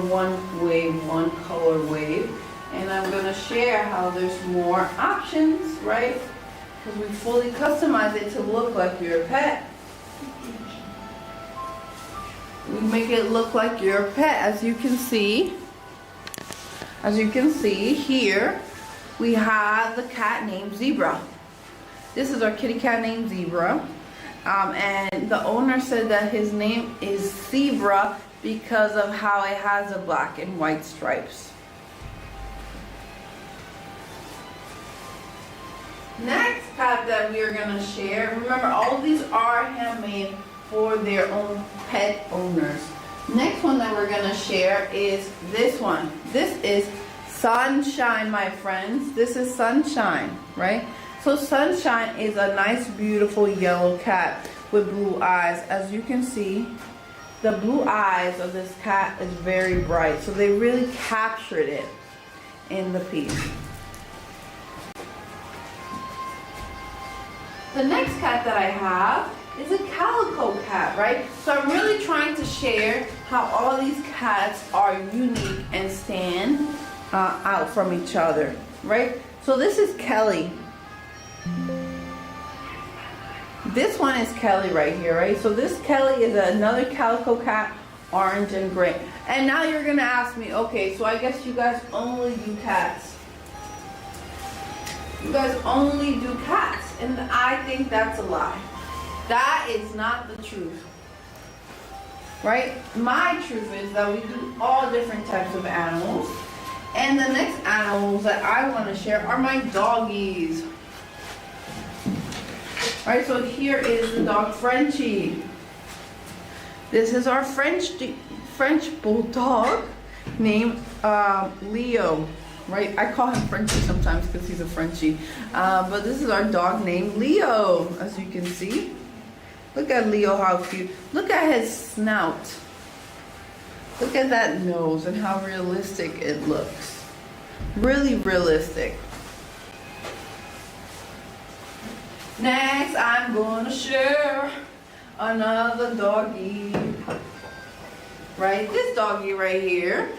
one wave, one color wave. And I'm going to share how there's more options, right? Because we fully customize it to look like your pet. We make it look like your pet, as you can see. As you can see here, we have the cat named Zebra. This is our kitty cat named Zebra. And the owner said that his name is Zebra because of how it has the black and white stripes. Next cat that we are going to share, remember all of these are handmade for their own pet owners. Next one that we're going to share is this one. This is Sunshine, my friends. This is Sunshine, right? So Sunshine is a nice, beautiful yellow cat with blue eyes. As you can see, the blue eyes of this cat is very bright. So they really captured it in the piece. The next cat that I have is a calico cat, right? So I'm really trying to share how all these cats are unique and stand out from each other, right? So this is Kelly. This one is Kelly right here, right? So this Kelly is another calico cat, orange and gray. And now you're gonna ask me, okay, so I guess you guys only do cats. You guys only do cats. And I think that's a lie. That is not the truth. Right? My truth is that we do all different types of animals. And the next animals that I want to share are my doggies. Alright, so here is the dog Frenchie. This is our French bulldog named Leo. Right, I call him Frenchie sometimes because he's a Frenchie. But this is our dog named Leo, as you can see. Look at Leo, how cute. Look at his snout. Look at that nose and how realistic it looks. Really realistic. Next, I'm going to share another doggy. Right, this doggy right here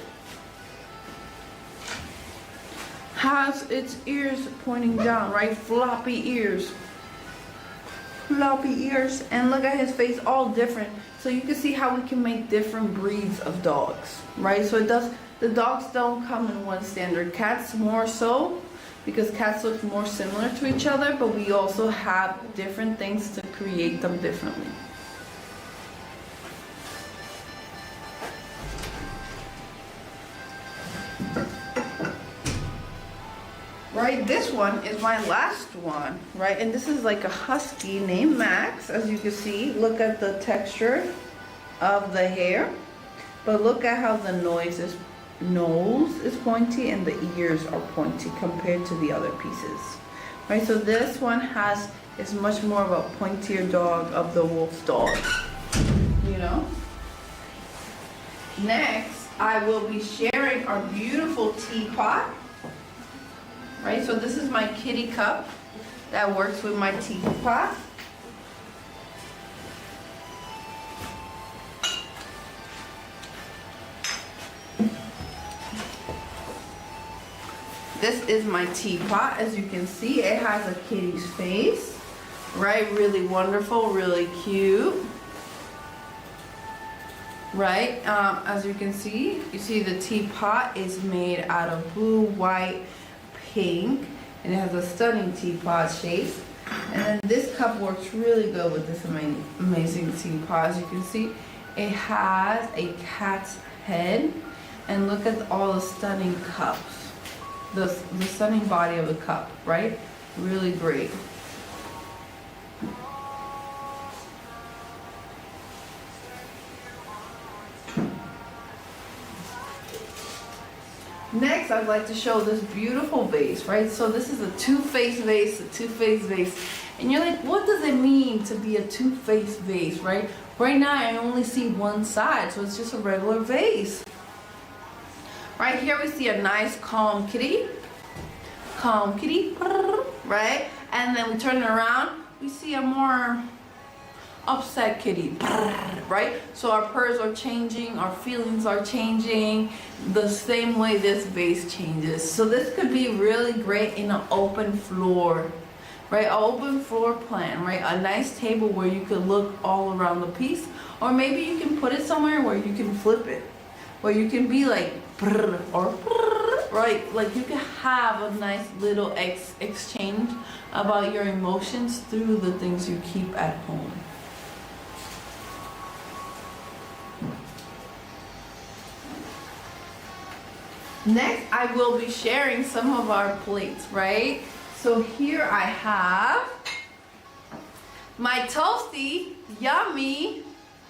has its ears pointing down, right? Floppy ears. Floppy ears. And look at his face, all different. So you can see how we can make different breeds of dogs, right? So the dogs don't come in one standard. Cats more so, because cats look more similar to each other, but we also have different things to create them differently. Right, this one is my last one, right? And this is like a husky named Max, as you can see. Look at the texture of the hair. But look at how the nose is pointy and the ears are pointy compared to the other pieces. Right, so this one is much more of a pointier dog of the wolf dog, you know? Next, I will be sharing our beautiful teapot. Right, so this is my kitty cup that works with my teapot. This is my teapot. As you can see, it has a kitty's face, right? Really wonderful, really cute. Right, as you can see, the teapot is made out of blue, white, pink, and it has a stunning teapot shape. And then this cup works really good with this amazing teapot. As you can see, it has a cat's head, and look at all the stunning cups, the stunning body of the cup, right? Really great. Next, I'd like to show this beautiful vase, right? So this is a two-faced vase, And you're like, what does it mean to be a two-faced vase, right? Right now, I only see one side, so it's just a regular vase. Right here, we see a nice calm kitty, right? And then we turn it around, we see a more upset kitty, right? So our purrs are changing, our feelings are changing the same way this vase changes. So this could be really great in an open floor, right? An open floor plan, right? A nice table where you could look all around the piece, or maybe you can put it somewhere where you can flip it, where you can be like or right? Like you can have a nice little exchange about your emotions through the things you keep at home. Next, I will be sharing some of our plates, right? So here I have my toasty, yummy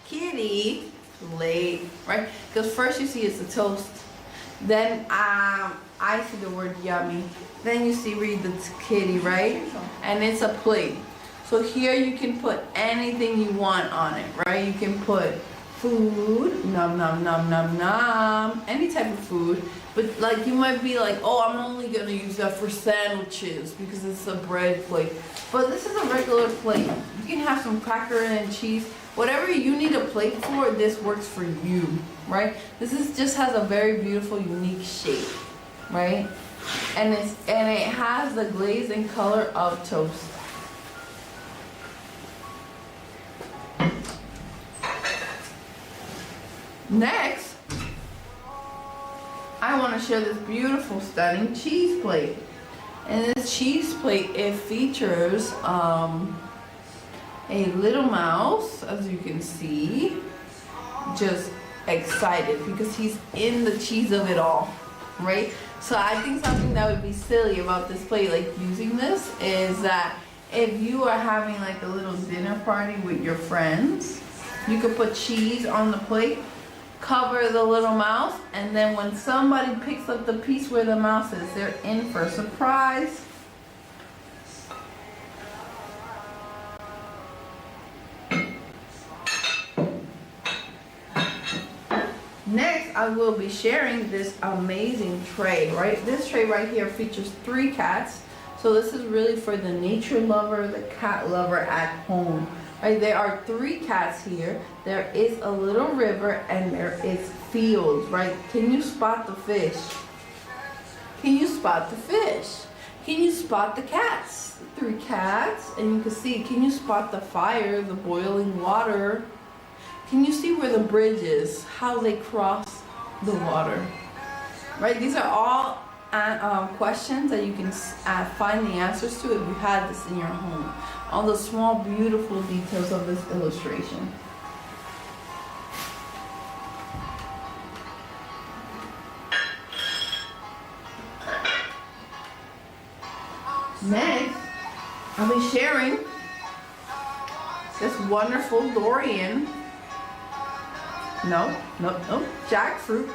kitty plate, right? Because first you see it's a toast, then I see the word yummy, then you see read the kitty, right? And it's a plate. So here you can put anything you want on it, right? You can put food, nom nom nom nom nom, any type of food. But like you might be like, oh, I'm only gonna use that for sandwiches because it's a bread plate. But this is a regular plate. You can have some cracker and cheese. Whatever you need a plate for, this works for you, right? This is just has a very beautiful, unique shape, right? And it has the glaze and color of toast. Next, I want to share this beautiful, stunning cheese plate. And this cheese plate, it features a little mouse, as you can see, just excited because he's in the cheese of it all, right? So I think something that would be silly about this plate, like using this, is that if you are having like a little dinner party with your friends, you could put cheese on the plate, cover the little mouse, and then when somebody picks up the piece where the mouse is, they're in for a surprise. Next, I will be sharing this amazing tray, right? This tray right here features 3 cats. So this is really for the nature lover, the cat lover at home. Right, there are 3 cats here. There is a little river and there is fields, right? Can you spot the fish? Can you spot the fish? Can you spot the cats? 3 cats, and you can see, can you spot the fire, the boiling water? Can you see where the bridge is, how they cross the water? Right, these are all questions that you can find the answers to if you had this in your home. All the small, beautiful details of this illustration. Next, I'll be sharing this wonderful durian. No, jackfruit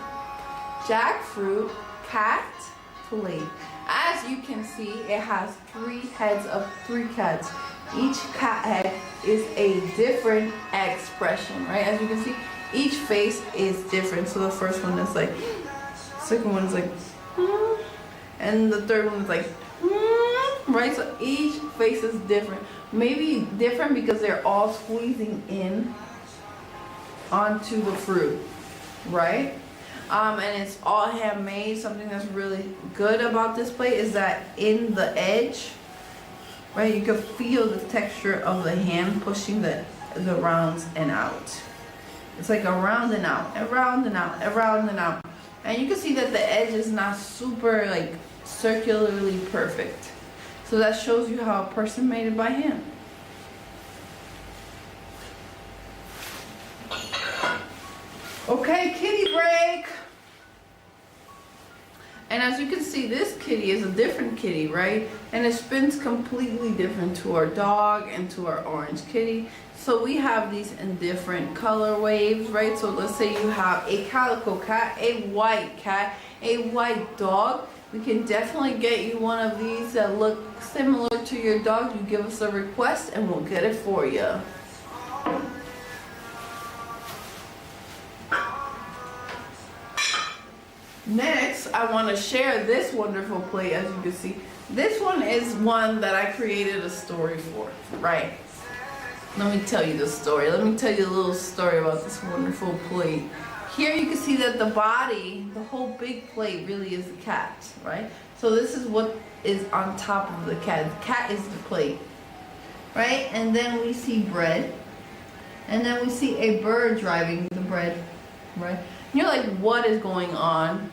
cat plate. As you can see, it has 3 heads of 3 cats. Each cat head is a different expression, right? As you can see, each face is different. So the first one is like, second one is like, and the third one is like, right? So each face is different. Maybe different because they're all squeezing in onto the fruit, right? And it's all handmade. Something that's really good about this plate is that in the edge, right, you can feel the texture of the hand pushing the rounds and out. It's like around and out, around and out, around and out. And you can see that the edge is not super like circularly perfect. So that shows you how a person made it by hand. Okay, kitty break. And as you can see, this kitty is a different kitty, right? And it spins completely different to our dog and to our orange kitty. So we have these in different color waves, right? So let's say you have a calico cat, a white dog. We can definitely get you one of these that look similar to your dog. You give us a request and we'll get it for you. Next, I want to share this wonderful plate. As you can see, this one is one that I created a story for, right? Let me tell you the story. Let me tell you a little story about this wonderful plate. Here you can see that the body, the whole big plate really is the cat, right? So this is what is on top of the cat. The cat is the plate, right? And then we see bread. And then we see a bird driving the bread, right? And you're like, what is going on?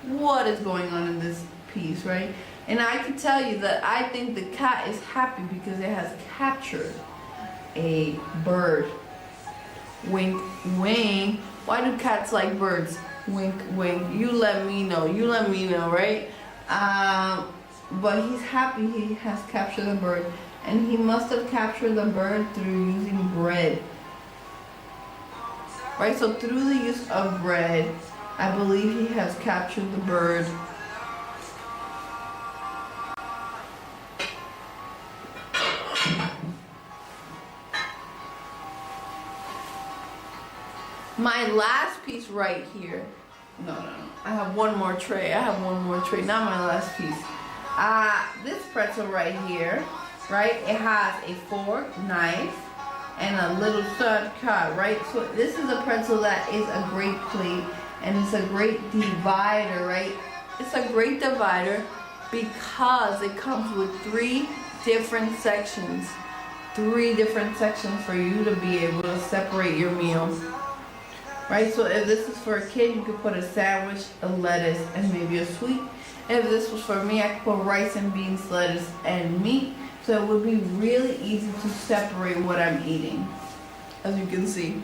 What is going on in this piece, right? And I can tell you that I think the cat is happy because it has captured a bird. Wink, wink. Why do cats like birds? Wink, wink. You let me know. You let me know, right? But he's happy he has captured the bird. And he must have captured the bird through using bread. Right? So through the use of bread, I believe he has captured the bird. My last piece right here. No. I have one more tray. Not my last piece. This pretzel right here, right? It has a fork, knife, and a little stud cut, right? So this is a pretzel that is a great plate, and it's a great divider, right? It's a great divider because it comes with 3 different sections. 3 different sections for you to be able to separate your meals. Right, so if this is for a kid, you could put a sandwich, a lettuce, and maybe a sweet. If this was for me, I could put rice and beans, lettuce, and meat. So it would be really easy to separate what I'm eating, as you can see.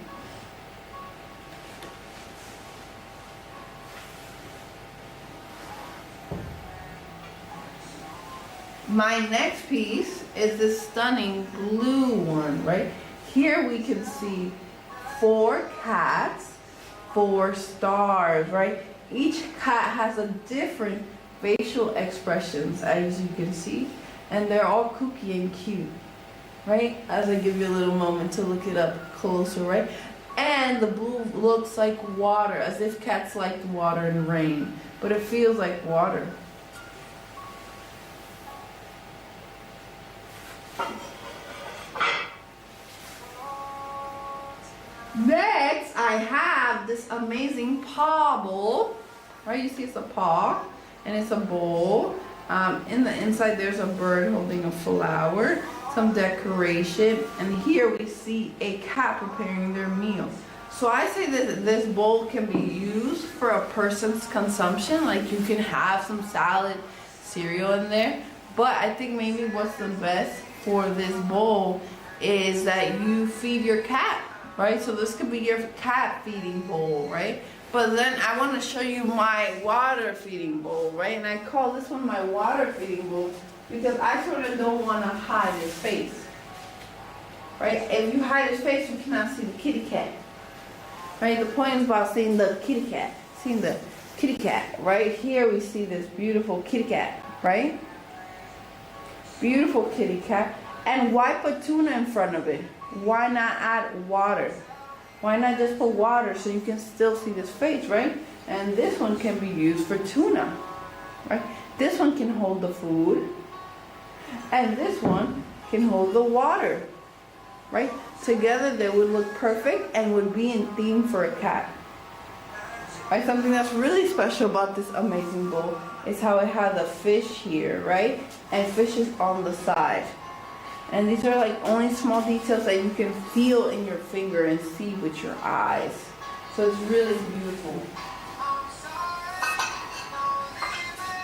My next piece is this stunning blue one, right? Here we can see 4 cats, 4 stars, right? Each cat has a different facial expressions, as you can see, and they're all kooky and cute, right? As I give you a little moment to look it up closer, right? And the blue looks like water, as if cats like water and rain, but it feels like water. Next, I have this amazing paw bowl, right? You see it's a paw, and it's a bowl. In the inside, there's a bird holding a flower, some decoration, and here we see a cat preparing their meal. So I say that this bowl can be used for a person's consumption, like you can have some salad, cereal in there, but I think maybe what's the best for this bowl is that you feed your cat. Right, so this could be your cat feeding bowl, right? But then I want to show you my water feeding bowl, right? And I call this one my water feeding bowl because I sort of don't want to hide his face, right? If you hide his face, you cannot see the kitty cat, right? The point is about seeing the kitty cat, right? Here we see this beautiful kitty cat, right? Beautiful kitty cat. And why put tuna in front of it? Why not add water? Why not just put water so you can still see this face, right? And this one can be used for tuna, right? This one can hold the food, and this one can hold the water, right? Together they would look perfect and would be in theme for a cat. Right? Something that's really special about this amazing bowl is how it has a fish here, right? And fish is on the side. And these are like only small details that you can feel in your finger and see with your eyes. So it's really beautiful.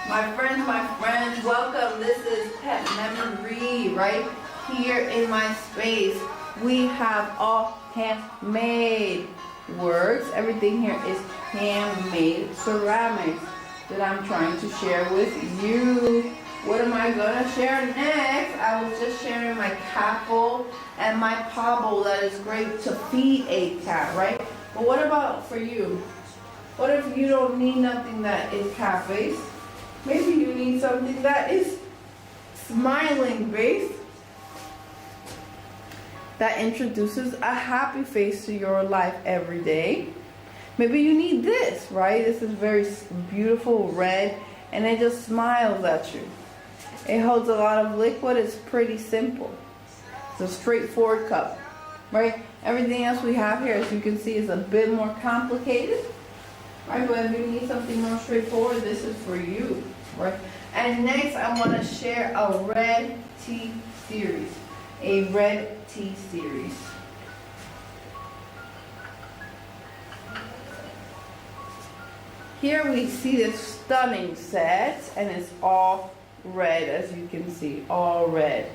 My friends, welcome. This is Pet Memory, right? Here in my space, we have all handmade works. Everything here is handmade ceramics that I'm trying to share with you. What am I going to share next? I was just sharing my cat bowl and my paw bowl that is great to feed a cat, right? But what about for you? What if you don't need nothing that is cat face? Maybe you need something that is smiling based, that introduces a happy face to your life every day. Maybe you need this, right? This is very beautiful red and it just smiles at you. It holds a lot of liquid. It's pretty simple. It's a straightforward cup, right? Everything else we have here, as you can see, is a bit more complicated, right? But if you need something more straightforward, this is for you, right? And next, I want to share a red tea series, a red tea series. Here we see this stunning set, and it's all red, as you can see, all red.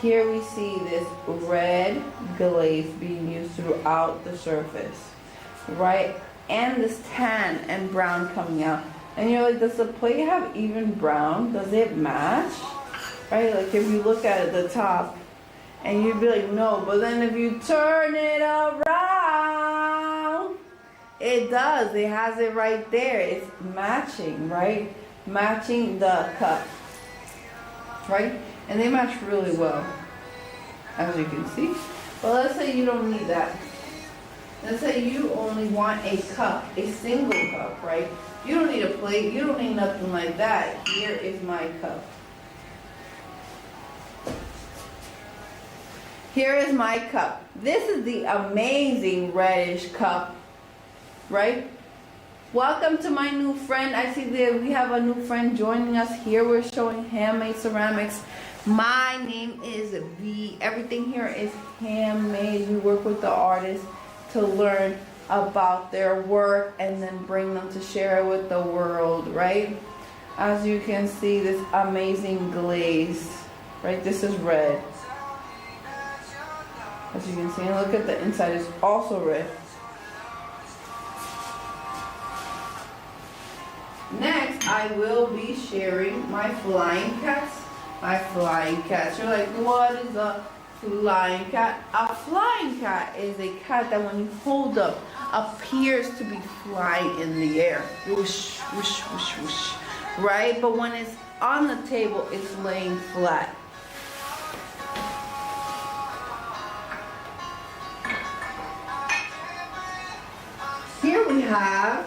Here we see this red glaze being used throughout the surface, right? And this tan and brown coming out. And you're like, does the plate have even brown? Does it match? Right? Like if you look at it, the top, and you'd be like, no. But then if you turn it around, it does. It has it right there. It's matching, right? Matching the cup, right? And they match really well, as you can see. But let's say you don't need that. Let's say you only want a cup, a single cup, right? You don't need a plate. You don't need nothing like that. Here is my cup. Here is my cup. This is the amazing reddish cup, right? Welcome to my new friend. I see that we have a new friend joining us here. We're showing handmade ceramics. My name is V. Everything here is handmade. We work with the artists to learn about their work and then bring them to share it with the world, right? As you can see, this amazing glaze, right? This is red. As you can see, and look at the inside, it's also red. Next, I will be sharing my flying cats. My flying cats. You're like, what is a flying cat? A flying cat is a cat that when you hold up, appears to be flying in the air. Whoosh, whoosh, whoosh, whoosh. Right? But when it's on the table, it's laying flat. Here we have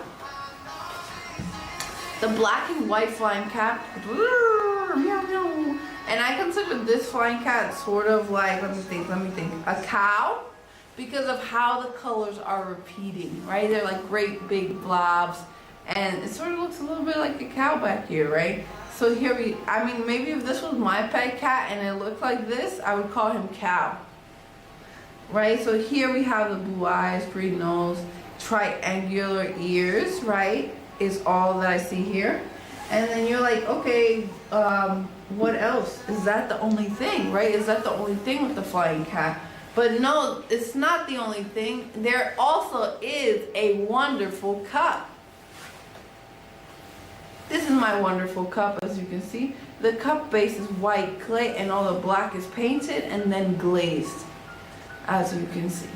the black and white flying cat. And I consider this flying cat sort of like, let me think, a cow, because of how the colors are repeating, right? They're like great big blobs, and it sort of looks a little bit like a cow back here, right? So here I mean, maybe if this was my pet cat and it looked like this, I would call him Cow, right? So here we have the blue eyes, green nose, triangular ears, right? Is all that I see here. And then you're like, okay, what else? Is that the only thing, right? Is that the only thing with the flying cat? But no, it's not the only thing. There also is a wonderful cup. This is my wonderful cup, as you can see. The cup base is white clay and all the black is painted and then glazed, as you can see.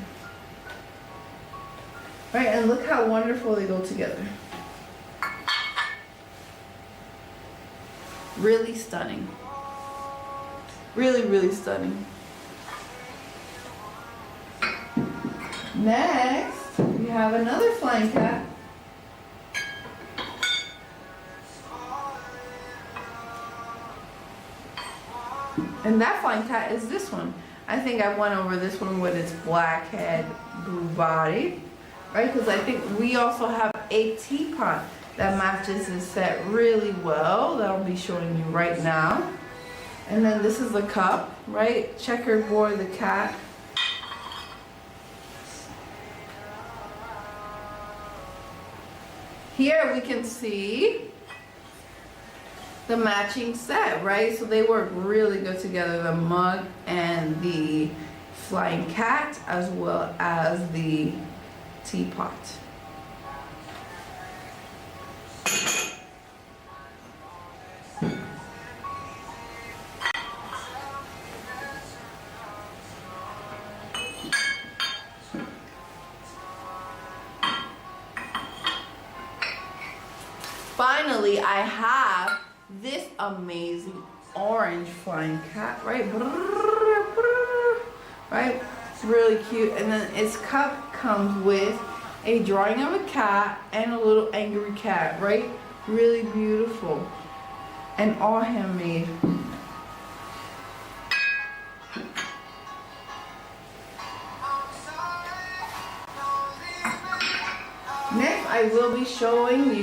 Right, and look how wonderful they go together. Really stunning. Really, really stunning. Next, we have another flying cat. And that flying cat is this one. I think I went over this one with its black head, blue body, right? Because I think we also have a teapot that matches this set really well, that I'll be showing you right now. And then this is the cup, right? Checkerboard, the cat. Here we can see the matching set, right? So they work really good together, the mug and the flying cat, as well as the teapot. Finally, I have this amazing orange flying cat, right? Right? It's really cute. And then its cup comes with a drawing of a cat and a little angry cat, right? Really beautiful. And all handmade. Next, I will be showing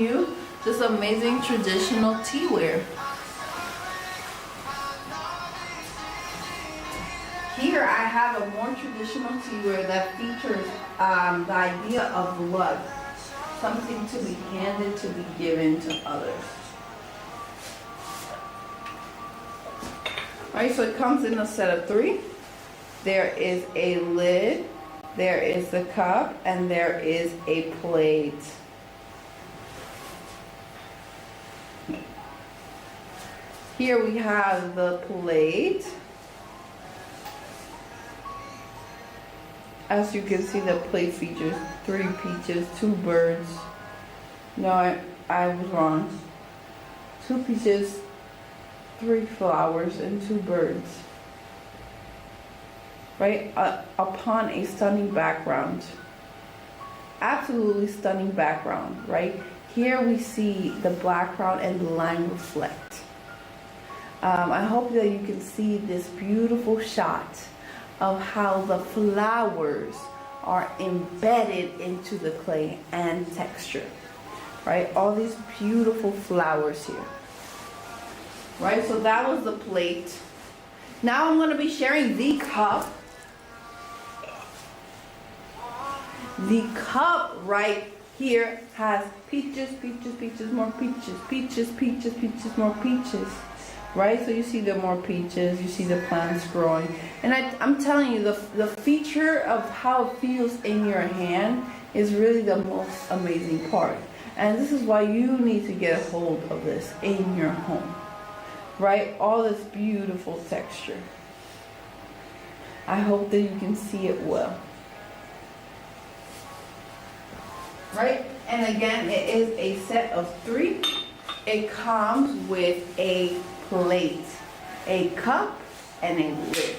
you this amazing traditional teaware. Here I have a more traditional teaware that features the idea of love, something to be handed, to be given to others. Alright, so it comes in a set of 3. There is a lid, there is the cup, and there is a plate. Here we have the plate. As you can see, the plate features 3 peaches, 2 birds. No, I was wrong. 2 peaches, 3 flowers, and 2 birds. Right? Upon a stunning background. Absolutely stunning background, right? Here we see the background and the line reflect. I hope that you can see this beautiful shot of how the flowers are embedded into the clay and texture, right? All these beautiful flowers here, right? So that was the plate. Now I'm going to be sharing the cup. The cup right here has peaches, peaches, peaches, more peaches, peaches, peaches, peaches, more peaches. Right, so you see the more peaches, you see the plants growing. And I'm telling you, the feature of how it feels in your hand is really the most amazing part. And this is why you need to get a hold of this in your home. Right, all this beautiful texture. I hope that you can see it well. Right, and again, it is a set of 3. It comes with a plate, a cup, and a lid.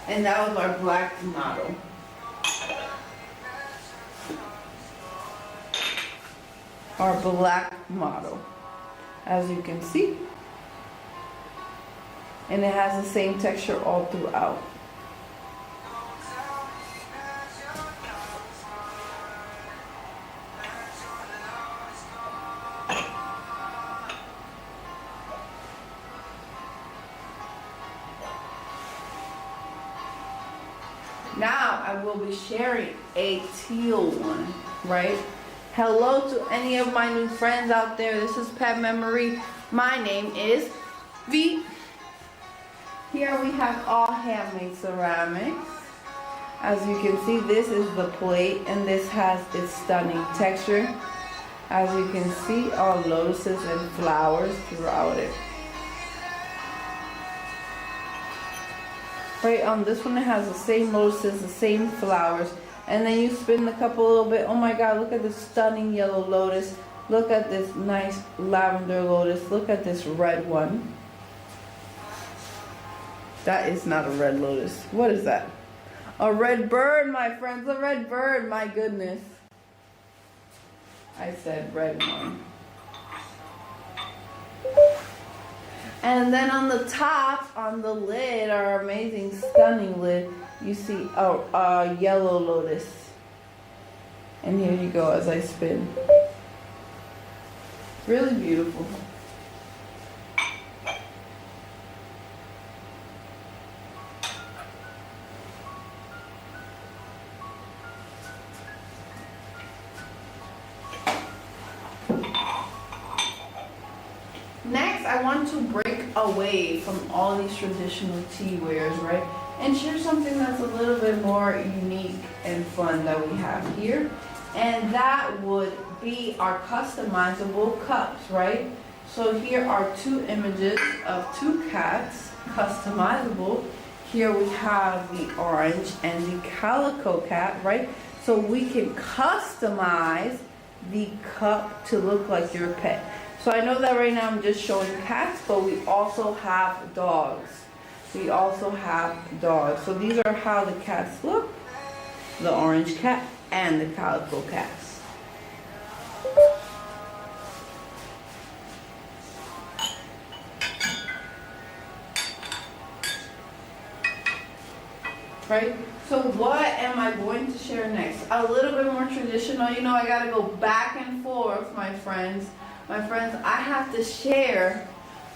And that was our black model. Our black model, as you can see. And it has the same texture all throughout. Now I will be sharing a teal one, right? Hello to any of my new friends out there. This is Pet Memory. My name is V. Here we have all handmade ceramics. As you can see, this is the plate and this has its stunning texture. As you can see, all lotuses and flowers throughout it. Right, on this one it has the same lotuses, the same flowers, and then you spin the cup a little bit. Oh my god, look at this stunning yellow lotus. Look at this nice lavender lotus. Look at this red one. That is not a red lotus. What is that? A red bird, my friends, a red bird, my goodness. I said red one. And then on the top, on the lid, our amazing, stunning lid, you see a yellow lotus. And here you go as I spin. Really beautiful. Next, I want to break away from all these traditional teawares, right? And share something that's a little bit more unique and fun that we have here. And that would be our customizable cups, right? So here are 2 images of 2 cats, customizable. Here we have the orange and the calico cat, right? So we can customize the cup to look like your pet. So I know that right now I'm just showing cats, but we also have dogs. We also have dogs. So these are how the cats look. The orange cat and the calico cats. right? So what am I going to share next? A little bit more traditional. You know, I gotta go back and forth, my friends. My friends, I have to share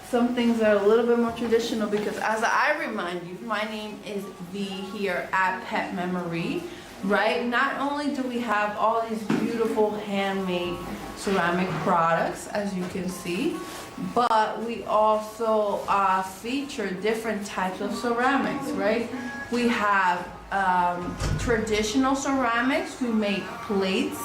some things that are a little bit more traditional because as I remind you, my name is V here at Pet Memory, right? Not only do we have all these beautiful handmade ceramic products, as you can see, but we also feature different types of ceramics, right? We have traditional ceramics. We make plates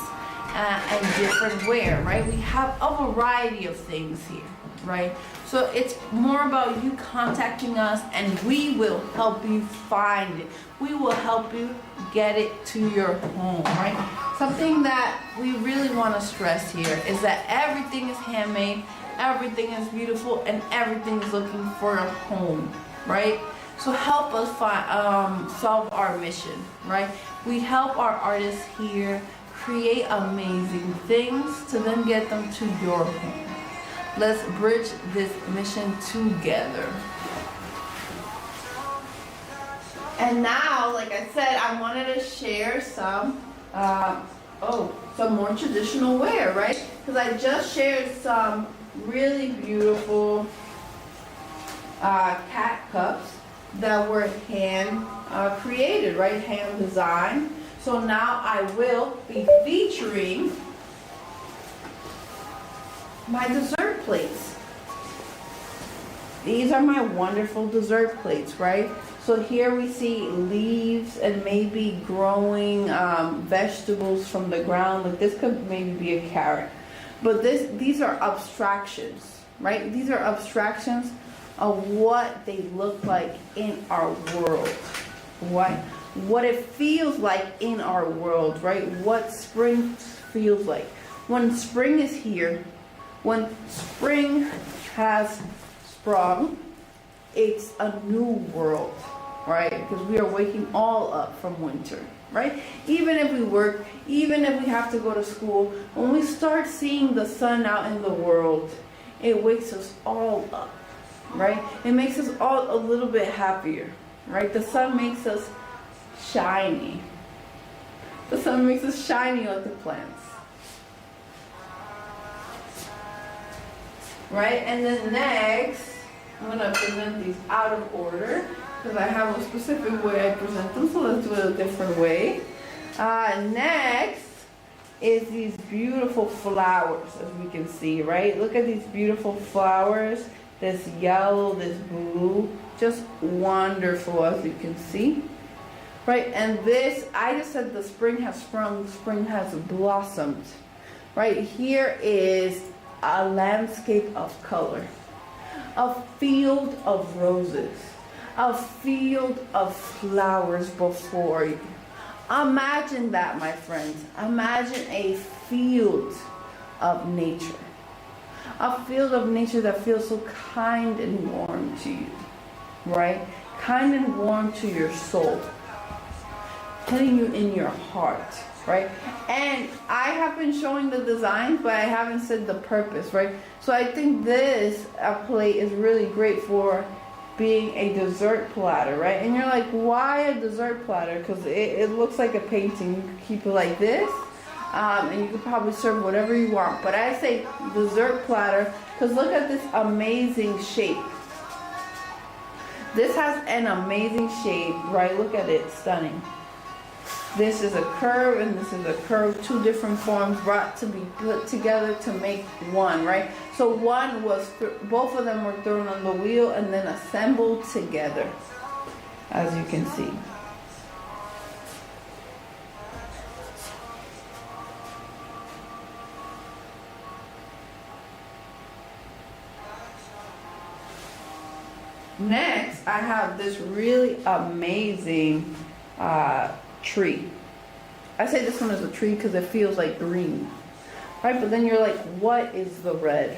and different ware, right? We have a variety of things here, right? So it's more about you contacting us and we will help you find it. We will help you get it to your home, right? Something that we really want to stress here is that everything is handmade, everything is beautiful, and everything is looking for a home, right? So help us find, solve our mission, right? We help our artists here create amazing things to then get them to your home. Let's bridge this mission together. And now, like I said, I wanted to share some more traditional wear, right? Because I just shared some really beautiful cat cups that were hand created, right? Hand designed. So now I will be featuring my dessert plates. These are my wonderful dessert plates, right? So here we see leaves and maybe growing vegetables from the ground. Like this could maybe be a carrot. But these are abstractions, right? These are abstractions of what they look like in our world, what it feels like in our world, right? What spring feels like. When spring is here, when spring has sprung, it's a new world, right? Because we are waking all up from winter, right? Even if we work, even if we have to go to school, when we start seeing the sun out in the world, it wakes us all up, right? It makes us all a little bit happier, right? The sun makes us shiny. The sun makes us shiny like the plants. Right, and then next, I'm going to present these out of order because I have a specific way I present them, so let's do it a different way. Next is these beautiful flowers, as we can see, right? Look at these beautiful flowers, this yellow, this blue, just wonderful, as you can see. Right, and this, I just said the spring has sprung, spring has blossomed. Right, here is a landscape of color, a field of roses, a field of flowers before you. Imagine that, my friends. Imagine a field of nature. A field of nature that feels so kind and warm to you, right? Kind and warm to your soul. Hitting you in your heart, right? And I have been showing the designs, but I haven't said the purpose, right? So I think this plate is really great for being a dessert platter, right? And you're like, why a dessert platter? Because it looks like a painting. You can keep it like this, and you could probably serve whatever you want. But I say dessert platter because look at this amazing shape. This has an amazing shape, right? Look at it, stunning. This is a curve and this is a curve, two different forms brought to be put together to make one, right? So one was, both of them were thrown on the wheel and then assembled together, as you can see. Next, I have this really amazing tree. I say this one is a tree because it feels like green, right? But then you're like, what is the red?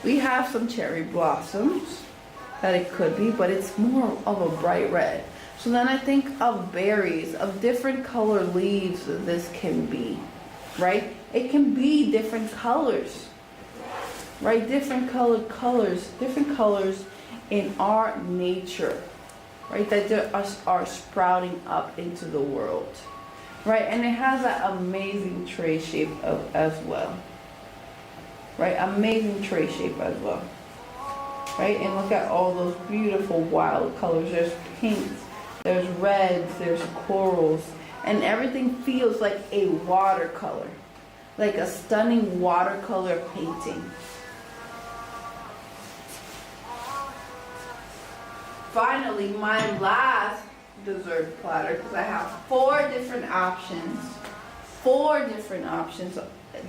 We have some cherry blossoms that it could be, but it's more of a bright red. So then I think of berries, of different color leaves that this can be, right? It can be different colors, right? Different colors in our nature, right? That are sprouting up into the world, right? And it has that amazing tray shape as well, right? Amazing tray shape as well, right? And look at all those beautiful wild colors. There's pinks, there's reds, there's corals, and everything feels like a watercolor, like a stunning watercolor painting. Finally, my last dessert platter, because I have four different options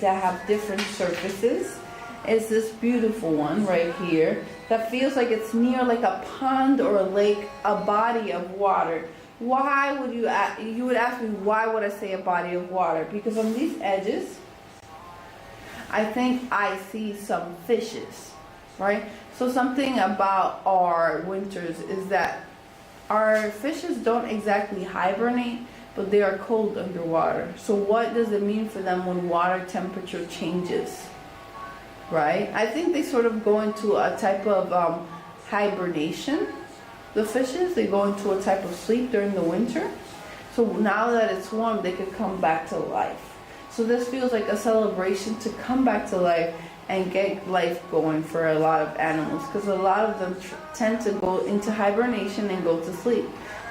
that have different surfaces, is this beautiful one right here that feels like it's near like a pond or a lake, a body of water. Why would you would ask me, why would I say a body of water? Because on these edges, I think I see some fishes, right? So something about our winters is that our fishes don't exactly hibernate, but they are cold underwater. So what does it mean for them when water temperature changes, right? I think they sort of go into a type of hibernation. The fishes, they go into a type of sleep during the winter. So now that it's warm, they could come back to life. So this feels like a celebration to come back to life and get life going for a lot of animals, because a lot of them tend to go into hibernation and go to sleep.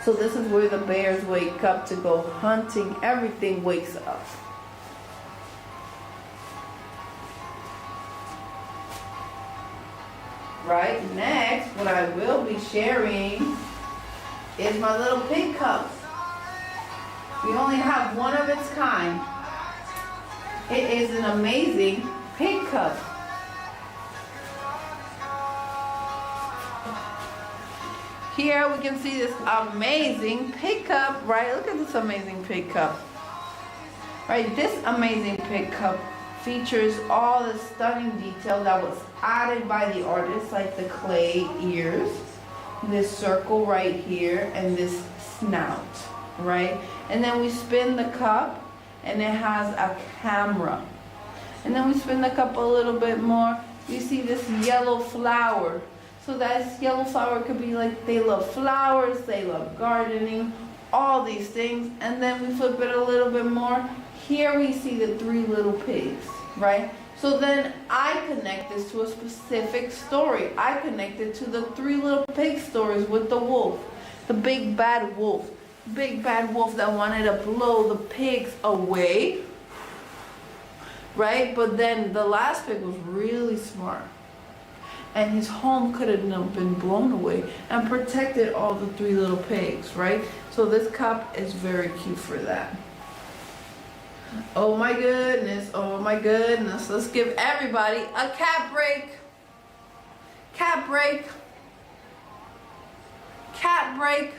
So this is where the bears wake up to go hunting. Everything wakes up. Right, next, what I will be sharing is my little pig cup. We only have one of its kind. It is an amazing pig cup. Here we can see this amazing pig cup, right? Look at this amazing pig cup. Right, this amazing pig cup features all the stunning detail that was added by the artist, like the clay ears, this circle right here, and this snout, right? And then we spin the cup, and it has a camera. And then we spin the cup a little bit more. You see this yellow flower. So that yellow flower could be like, they love flowers, they love gardening, all these things. And then we flip it a little bit more. Here we see the three little pigs, right? So then I connect this to a specific story. I connect it to the three little pig stories with the wolf, the big bad wolf. Big bad wolf that wanted to blow the pigs away, right? But then the last pig was really smart, and his home could have been blown away and protected all the three little pigs, right? So this cup is very cute for that. Oh my goodness, oh my goodness. Let's give everybody a cat break. Cat break. Cat break.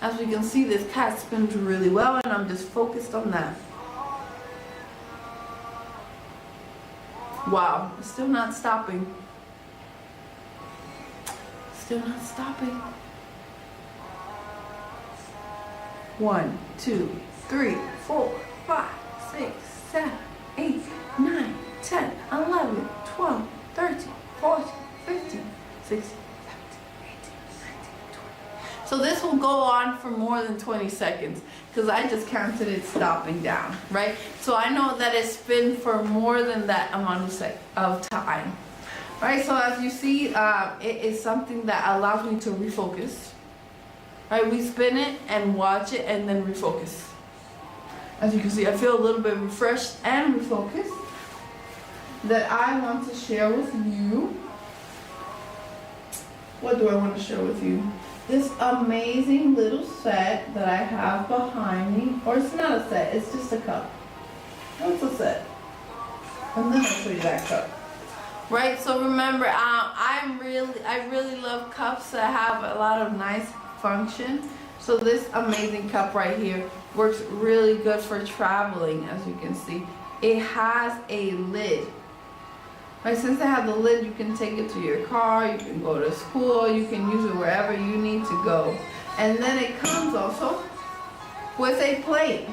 As we can see, this cat spins really well, and I'm just focused on that. Wow, it's still not stopping. Still not stopping. 1, 2, 3, 4, 5, 6, 7, 8, 9, 10, 11, 12, 13, 14, 15, 16. So this will go on for more than 20 seconds because I just counted it stopping down, right? So I know that it spin for more than that amount of time, right? So as you see, it is something that allows me to refocus, right? We spin it and watch it and then refocus. As you can see, I feel a little bit refreshed and refocused that I want to share with you. What do I want to share with you? This amazing little set that I have behind me, or it's not a set, it's just a cup. What's a set? And then I'll show you that cup. Right, so remember, I really love cups that have a lot of nice function. So this amazing cup right here works really good for traveling, as you can see. It has a lid. Right, since it has the lid, you can take it to your car, you can go to school, you can use it wherever you need to go. And then it comes also with a plate.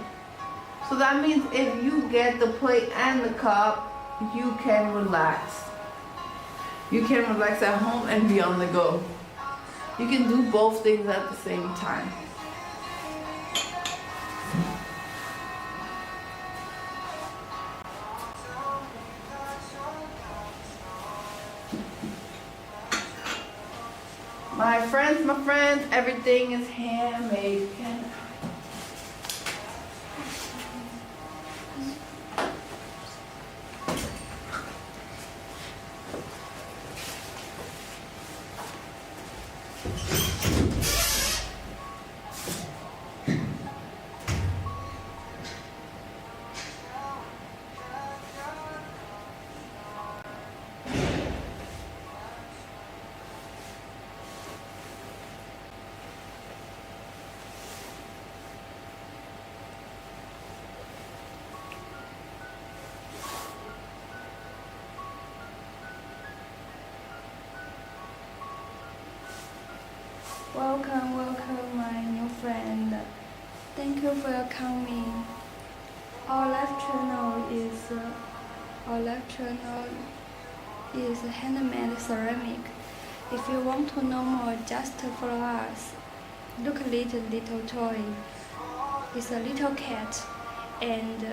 So that means if you get the plate and the cup, you can relax. You can relax at home and be on the go. You can do both things at the same time. My friends, everything is handmade. Welcome, welcome, my new friend. Thank you for your coming. Our live channel is handmade ceramic. If you want to know more, just follow us. Look at little toy. It's a little cat, and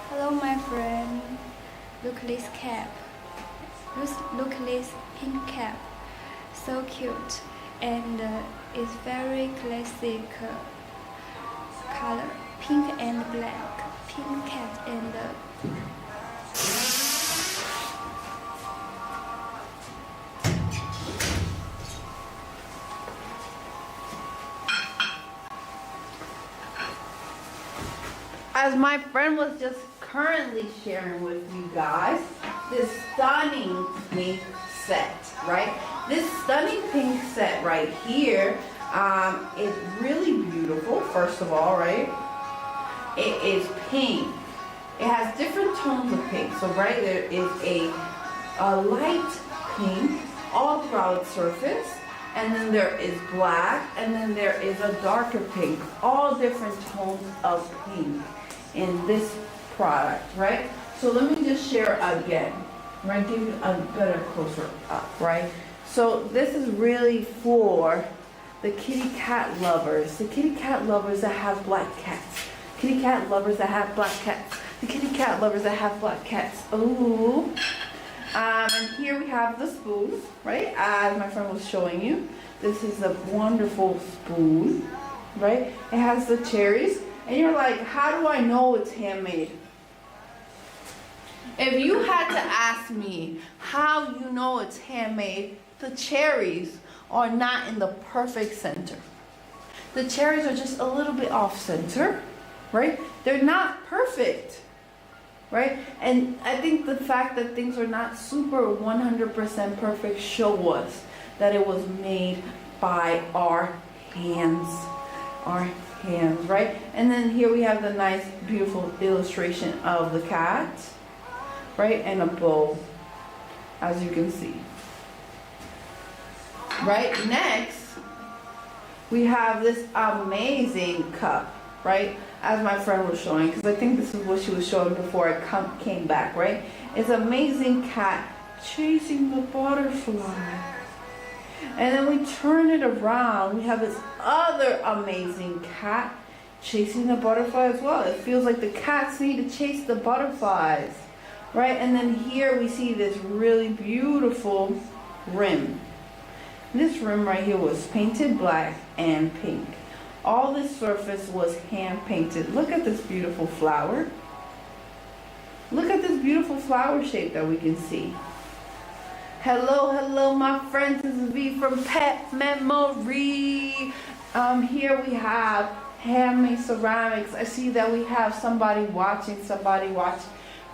hello, my friend. Look at this cap. Look at this pink cap. So cute, and it's very classic color. Pink and black. Pink cap and As my friend was just currently sharing with you guys, this stunning pink set, right? This stunning pink set right here is really beautiful, first of all, right? It is pink. It has different tones of pink. So right there is a light pink all throughout its surface. And then there is black, and then there is a darker pink, all different tones of pink in this product, right? So let me just share again, right? Give you a better closer up, right? So this is really for the kitty cat lovers, the kitty cat lovers that have black cats, kitty cat lovers that have black cats, the kitty cat lovers that have black cats. Ooh. And here we have the spoon, right? As my friend was showing you, this is a wonderful spoon, right? It has the cherries, and you're like, how do I know it's handmade? If you had to ask me how you know it's handmade, the cherries are not in the perfect center. The cherries are just a little bit off center, right? They're not perfect. Right? And I think the fact that things are not super 100% perfect show us that it was made by our hands, right? And then here we have the nice, beautiful illustration of the cat, right? And a bow, as you can see. Right? Next, we have this amazing cup, right? As my friend was showing, because I think this is what she was showing before I came back, right? It's an amazing cat chasing the butterfly. And then we turn it around, we have this other amazing cat chasing the butterfly as well. It feels like the cats need to chase the butterflies, right? And then here we see this really beautiful rim. This rim right here was painted black and pink. All this surface was hand painted. Look at this beautiful flower. Look at this beautiful flower shape that we can see. Hello, my friends. This is V from Pet Memory. Here we have handmade ceramics. I see that we have somebody watching.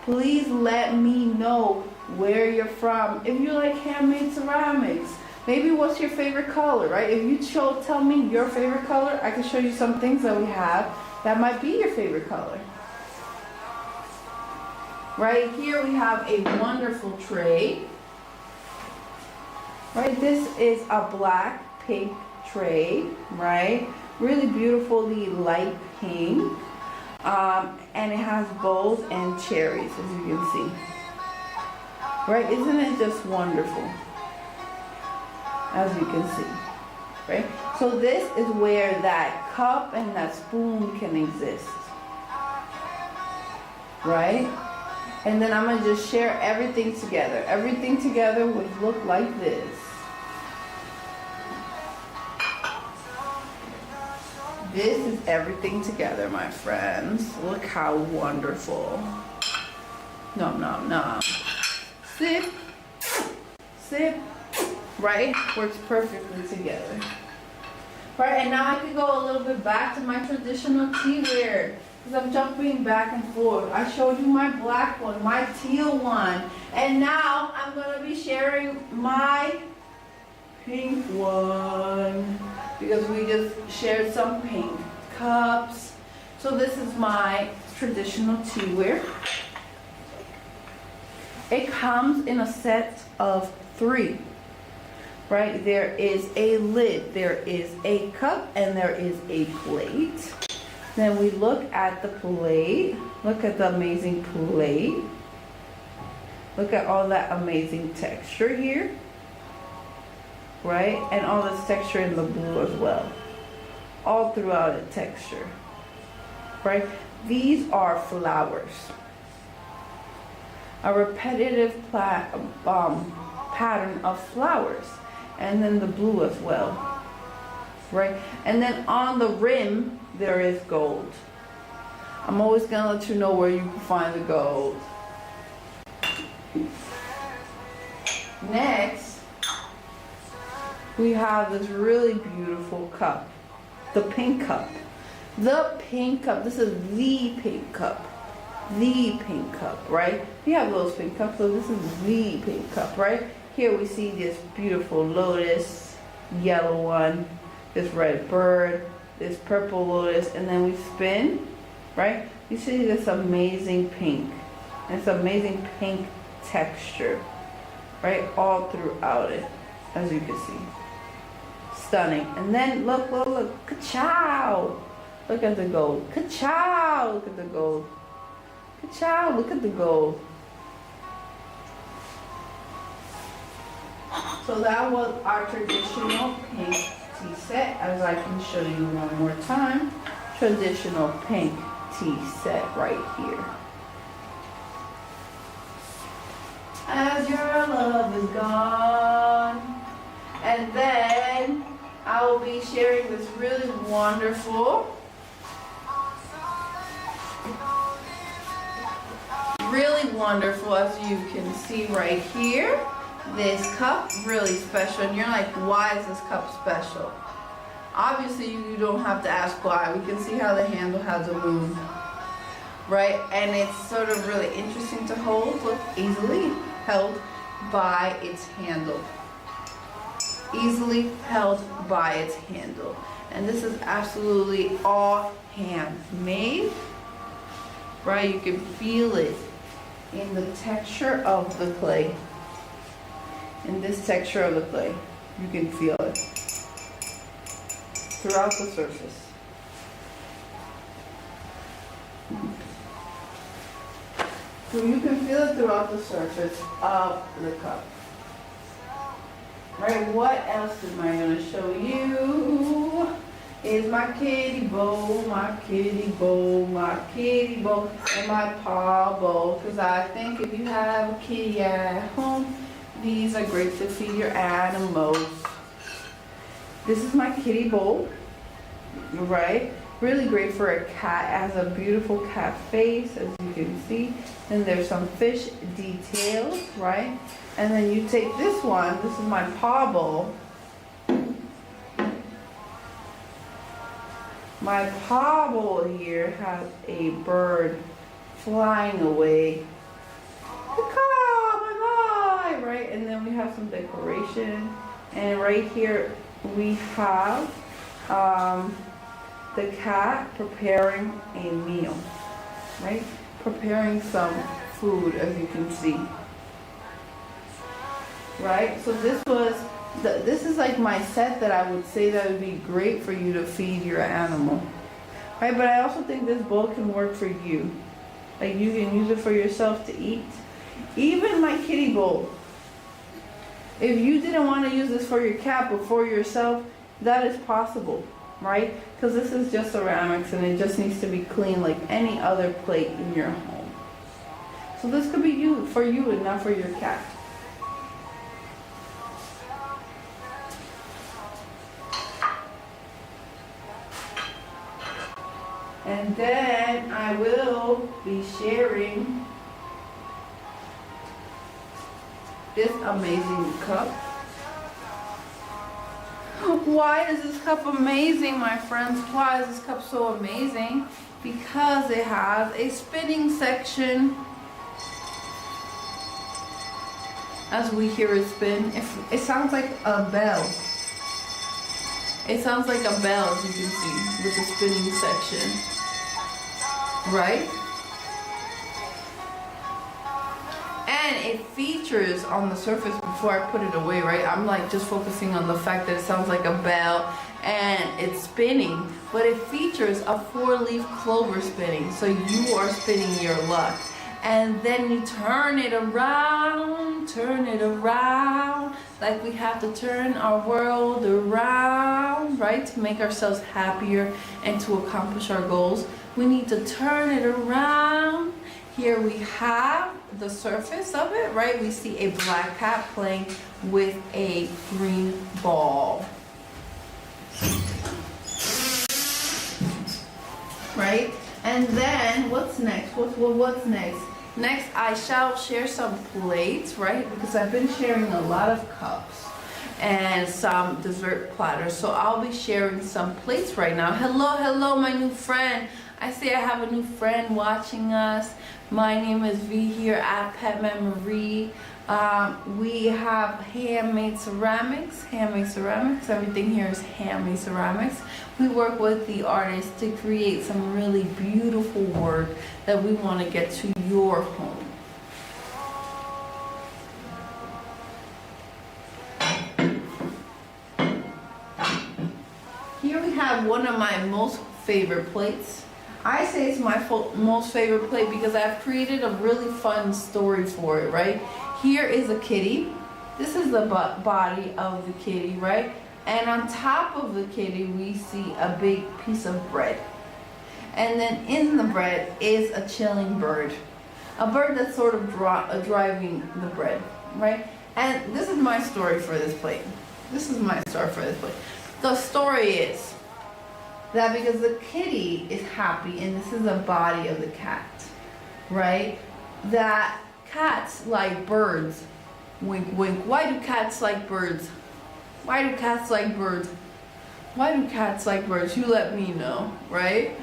Please let me know where you're from. If you like handmade ceramics, maybe what's your favorite color, right? If you tell me your favorite color, I can show you some things that we have that might be your favorite color. Right here we have a wonderful tray. Right, this is a black pink tray, right? Really beautifully light pink. And it has bowls and cherries, as you can see. Right, isn't it just wonderful? As you can see, right? So this is where that cup and that spoon can exist, right? And then I'm gonna just share everything together. Everything together would look like this. This is everything together, my friends. Look how wonderful. Nom nom nom. Sip, sip, right? Works perfectly together. Right, and now I can go a little bit back to my traditional teaware. Because I'm jumping back and forth. I showed you my black one, my teal one. And now I'm going to be sharing my pink one. Because we just shared some pink cups. So this is my traditional teaware. It comes in a set of 3. Right? There is a lid, there is a cup, and there is a plate. Then we look at the plate. Look at the amazing plate. Look at all that amazing texture here. Right? And all this texture in the blue as well. All throughout the texture. Right? These are flowers. A repetitive pattern of flowers. And then the blue as well. Right? And then on the rim, there is gold. I'm always going to let you know where you can find the gold. Next, we have this really beautiful cup. The pink cup. The pink cup. This is the pink cup. The pink cup, right? We have those pink cups, so this is the pink cup, right? Here we see this beautiful lotus, yellow one, this red bird, this purple lotus, and then we spin, right? You see this amazing pink. And it's amazing pink texture, right? All throughout it, as you can see. Stunning. And then look, ka-chow! Look at the gold. Ka-chow! Look at the gold. Ka-chow! Look at the gold. So that was our traditional pink tea set, as I can show you one more time. Traditional pink tea set right here. As your love is gone. And then I will be sharing this really wonderful, as you can see right here. This cup, really special, and you're like, why is this cup special? Obviously, you don't have to ask why. We can see how the handle has a moon, right? And it's sort of really interesting to hold. Look, easily held by its handle. Easily held by its handle. And this is absolutely all handmade, right? You can feel it in the texture of the clay. In this texture of the clay, you can feel it throughout the surface. So you can feel it throughout the surface of the cup. Right, what else am I going to show you? Is my kitty bowl, my kitty bowl, my kitty bowl, and my paw bowl. Because I think if you have a kitty at home, these are great to feed your animals. This is my kitty bowl, right? Really great for a cat. It has a beautiful cat face, as you can see. And there's some fish details, right? And then you take this one. This is my paw bowl. My paw bowl here has a bird flying away. Bye-bye, right? And then we have some decoration. And right here we have the cat preparing a meal, right? Preparing some food, as you can see. Right? So this is like my set that I would say that would be great for you to feed your animal. Right? But I also think this bowl can work for you. Like you can use it for yourself to eat. Even my kitty bowl. If you didn't want to use this for your cat but for yourself, that is possible, right? Because this is just ceramics and it just needs to be clean like any other plate in your home. So this could be for you and not for your cat. And then I will be sharing this amazing cup. Why is this cup amazing, my friends? Why is this cup so amazing? Because it has a spinning section. As we hear it spin, it sounds like a bell. It sounds like a bell, as you can see, with the spinning section. Right? And it features on the surface before I put it away, right? I'm like just focusing on the fact that it sounds like a bell and it's spinning, but it features a 4-leaf clover spinning. So you are spinning your luck. And then you turn it around, like we have to turn our world around, right? To make ourselves happier and to accomplish our goals. We need to turn it around. Here we have the surface of it, right? We see a black cat playing with a green ball. Right? And then what's next? What's next? Next, I shall share some plates, right? Because I've been sharing a lot of cups and some dessert platters. So I'll be sharing some plates right now. Hello, my new friend. I see I have a new friend watching us. My name is V here at Pet Memory. We have handmade ceramics. Everything here is handmade ceramics. We work with the artists to create some really beautiful work that we want to get to your home. Here we have one of my most favorite plates. I say it's my most favorite plate because I've created a really fun story for it, right? Here is a kitty. This is the body of the kitty, right? And on top of the kitty, we see a big piece of bread. And then in the bread is a chilling bird. A bird that's sort of driving the bread, right? And this is my story for this plate. The story is that because the kitty is happy, and this is the body of the cat, right? That cats like birds. Wink, wink. Why do cats like birds? Why do cats like birds? Why do cats like birds? You let me know, right?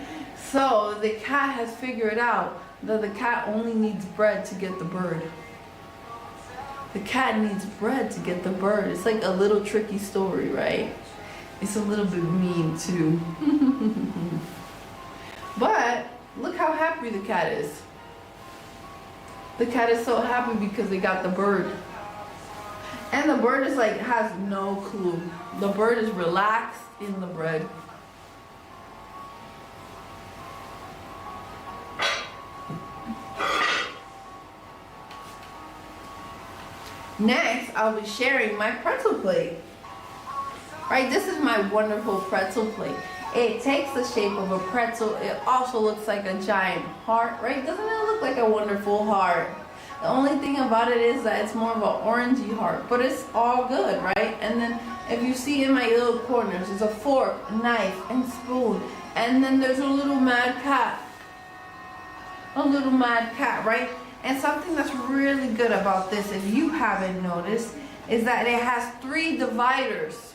So the cat has figured out that the cat only needs bread to get the bird. The cat needs bread to get the bird. It's like a little tricky story, right? It's a little bit mean too. But look how happy the cat is. The cat is so happy because they got the bird. And the bird is like, has no clue. The bird is relaxed in the bread. Next, I'll be sharing my pretzel plate. Right, this is my wonderful pretzel plate. It takes the shape of a pretzel. It also looks like a giant heart, right? Doesn't it look like a wonderful heart? The only thing about it is that it's more of an orangey heart, but it's all good, right? And then if you see in my little corners, there's a fork, a knife, and spoon. And then there's a little mad cat. A little mad cat, right? And something that's really good about this, if you haven't noticed, is that it has 3 dividers.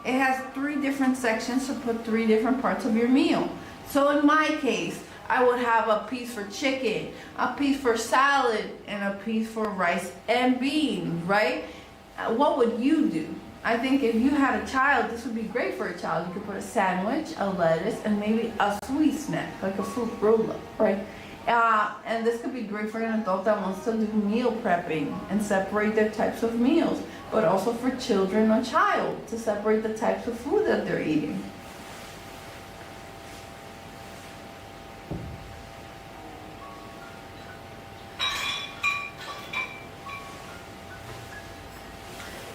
It has 3 different sections to put 3 different parts of your meal. So in my case, I would have a piece for chicken, a piece for salad, and a piece for rice and beans, right? What would you do? I think if you had a child, this would be great for a child. You could put a sandwich, a lettuce, and maybe a sweet snack, like a fruit roll-up, right? And this could be great for an adult that wants to do meal prepping and separate their types of meals, but also for children or child to separate the types of food that they're eating.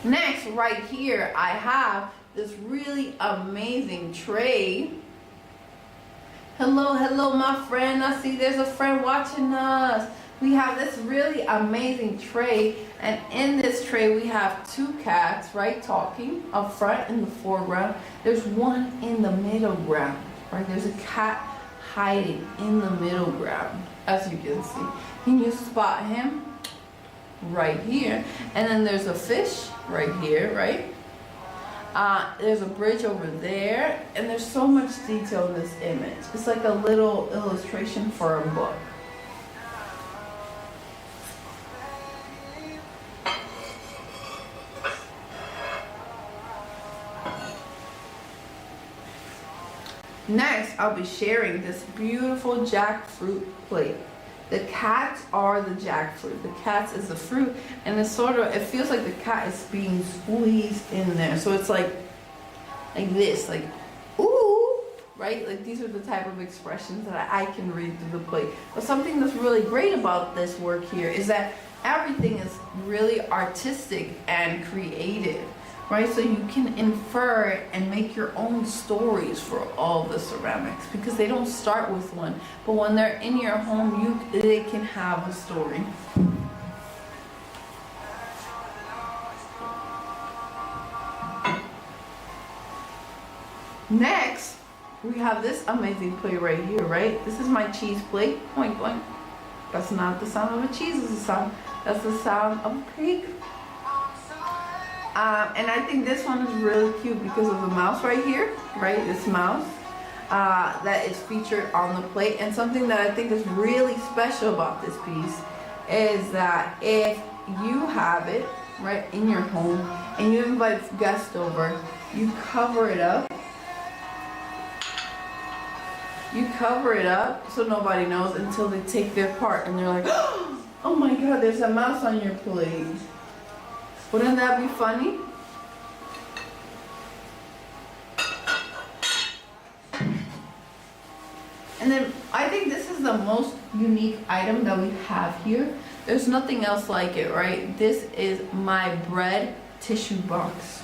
Next, right here, I have this really amazing tray. Hello, hello, my friend. I see there's a friend watching us. We have this really amazing tray, and in this tray we have 2 cats, right, talking up front in the foreground. There's one in the middle ground, right? There's a cat hiding in the middle ground, as you can see. Can you spot him? Right here. And then there's a fish right here, right? There's a bridge over there, and there's so much detail in this image. It's like a little illustration for a book. Next, I'll be sharing this beautiful jackfruit plate. The cats are the jackfruit. The cats is the fruit, and it's sort of, it feels like the cat is being squeezed in there. So it's like this, like, ooh, right? Like these are the type of expressions that I can read through the plate. But something that's really great about this work here is that everything is really artistic and creative, right? So you can infer and make your own stories for all the ceramics, because they don't start with one, but when they're in your home, they can have a story. Next, we have this amazing plate right here, right? This is my cheese plate. Boing, boing. That's not the sound of a cheese, it's the sound. That's the sound of a pig. And I think this one is really cute because of the mouse right here, right? This mouse that is featured on the plate. And something that I think is really special about this piece is that if you have it right in your home and you invite guests over, you cover it up. You cover it up so nobody knows until they take their part and they're like, oh my God, there's a mouse on your plate. Wouldn't that be funny? And then I think this is the most unique item that we have here. There's nothing else like it, right? This is my bread tissue box.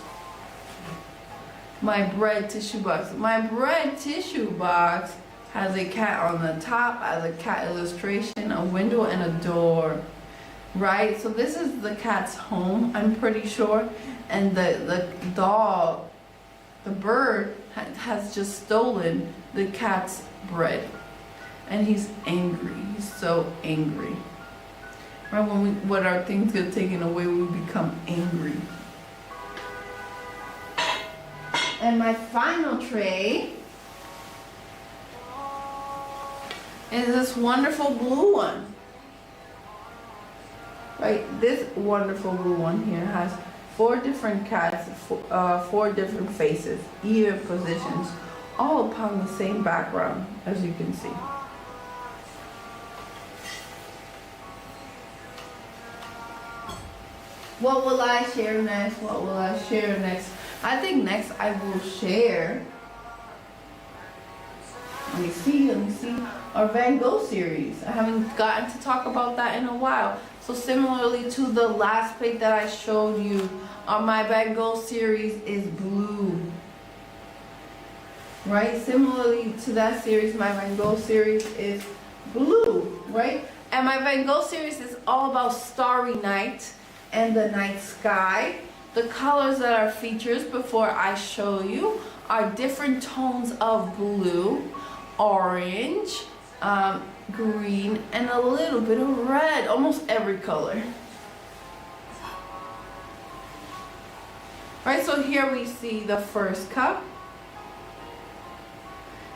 My bread tissue box. My bread tissue box has a cat on the top, has a cat illustration, a window, and a door. Right, so this is the cat's home, I'm pretty sure, and the dog, the bird, has just stolen the cat's bread, and he's angry. He's so angry. Right, when our things get taken away, we become angry. And my final tray is this wonderful blue one. Right, this wonderful blue one here has 4 different cats, 4 different faces, even positions, all upon the same background, as you can see. What will I share next? What will I share next? I think next I will share, let me see, our Van Gogh series. I haven't gotten to talk about that in a while. So similarly to the last plate that I showed you, my Van Gogh series is blue. Right? Similarly to that series, my Van Gogh series is blue, right? And my Van Gogh series is all about starry night and the night sky. The colors that are featured before I show you are different tones of blue, orange, green, and a little bit of red, almost every color. Right, so here we see the first cup.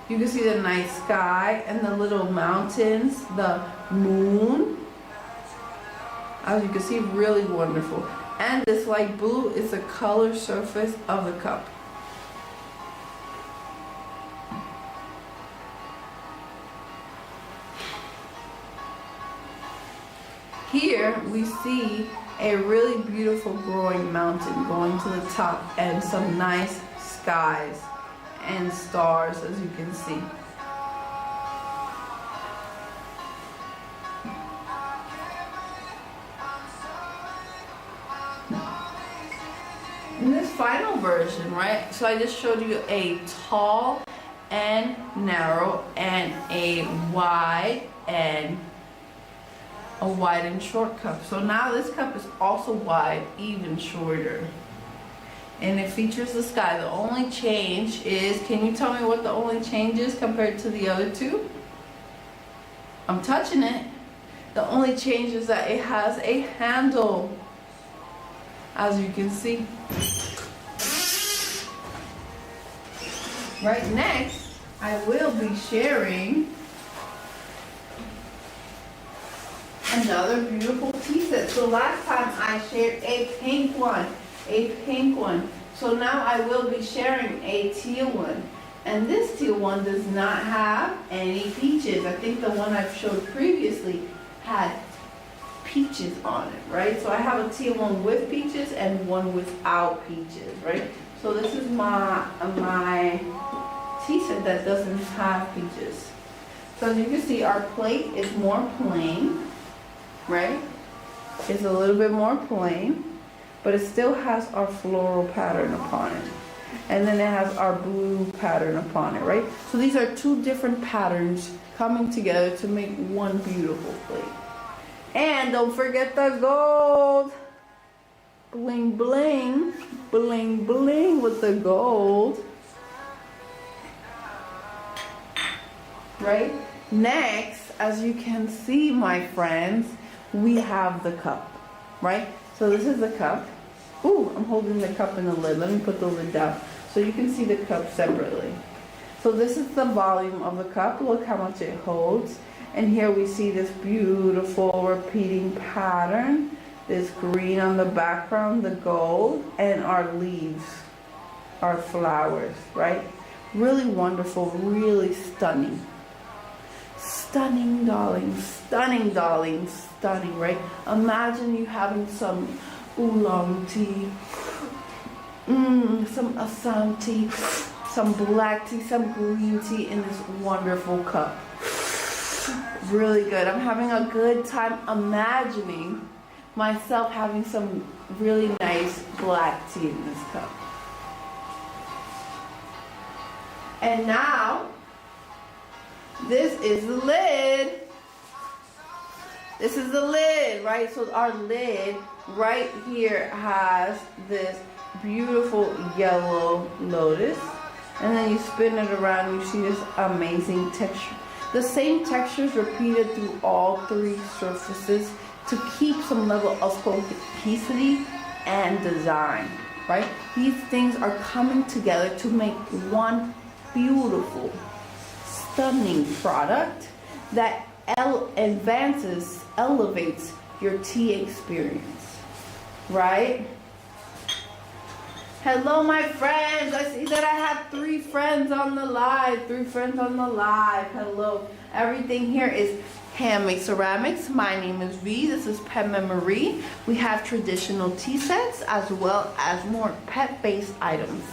You can see the night sky and the little mountains, the moon. As you can see, really wonderful. And this light blue is the color surface of the cup. Here we see a really beautiful growing mountain going to the top and some nice skies and stars, as you can see. In this final version, right, so I just showed you a tall and narrow and a wide and short cup. So now this cup is also wide, even shorter. And it features the sky. The only change is, can you tell me what the only change is compared to the other two? I'm touching it. The only change is that it has a handle, as you can see. Right next, I will be sharing another beautiful tea set. So last time I shared a pink one. So now I will be sharing a teal one. And this teal one does not have any peaches. I think the one I've showed previously had peaches on it, right? So I have a teal one with peaches and one without peaches, right? So this is my tea set that doesn't have peaches. So as you can see, our plate is more plain, right? It's a little bit more plain, but it still has our floral pattern upon it. And then it has our blue pattern upon it, right? So these are two different patterns coming together to make one beautiful plate. And don't forget the gold. Bling, bling, bling, bling with the gold. Right? Next, as you can see, my friends, we have the cup, right? So this is the cup. Ooh, I'm holding the cup in the lid. Let me put the lid down so you can see the cup separately. So this is the volume of the cup. Look how much it holds. And here we see this beautiful repeating pattern. This green on the background, the gold, and our leaves, our flowers, right? Really wonderful, really stunning. Stunning, darling, stunning, darling, stunning, right? Imagine you having some oolong tea, some Assam tea, some black tea, some green tea in this wonderful cup. Really good. I'm having a good time imagining myself having some really nice black tea in this cup. And now, this is the lid. This is the lid, right? So our lid right here has this beautiful yellow lotus. And then you spin it around, you see this amazing texture. The same texture is repeated through all three surfaces to keep some level of cohesivity and design, right? These things are coming together to make one beautiful, stunning product that elevates your tea experience, right? Hello, my friends. I see that I have 3 friends on the live. 3 friends on the live. Hello. Everything here is handmade ceramics. My name is V. This is Pet Marie. We have traditional tea sets as well as more pet-based items.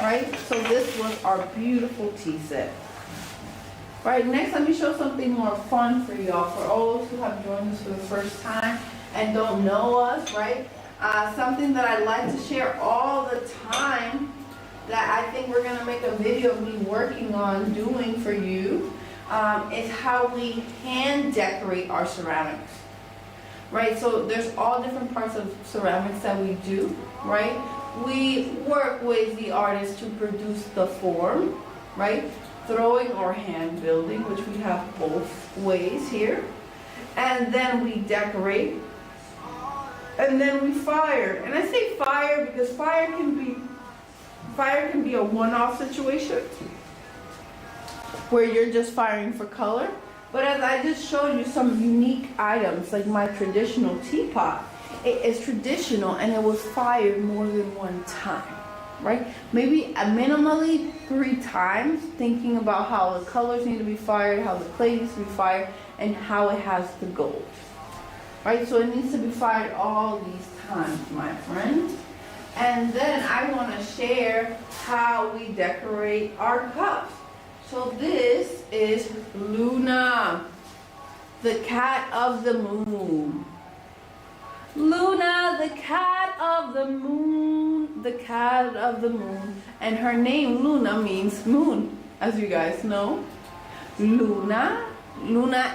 Right? So this was our beautiful tea set. Right, next let me show something more fun for y'all. For all those who have joined us for the first time and don't know us, right? Something that I like to share all the time that I think we're going to make a video of me working on doing for you is how we hand decorate our ceramics. Right, so there's all different parts of ceramics that we do, right? we work with the artist to produce the form, right? Throwing or hand building, which we have both ways here. And then we decorate. And then we fire. And I say fire because fire can be a one-off situation where you're just firing for color. But as I just showed you some unique items, like my traditional teapot, it is traditional and it was fired more than one time, right? Maybe minimally 3 times, thinking about how the colors need to be fired, how the clay needs to be fired, and how it has the gold, right? So it needs to be fired all these times, my friend. And then I want to share how we decorate our cups. So this is Luna, the cat of the moon. Luna, the cat of the moon, the cat of the moon. And her name, Luna, means moon, as you guys know. Luna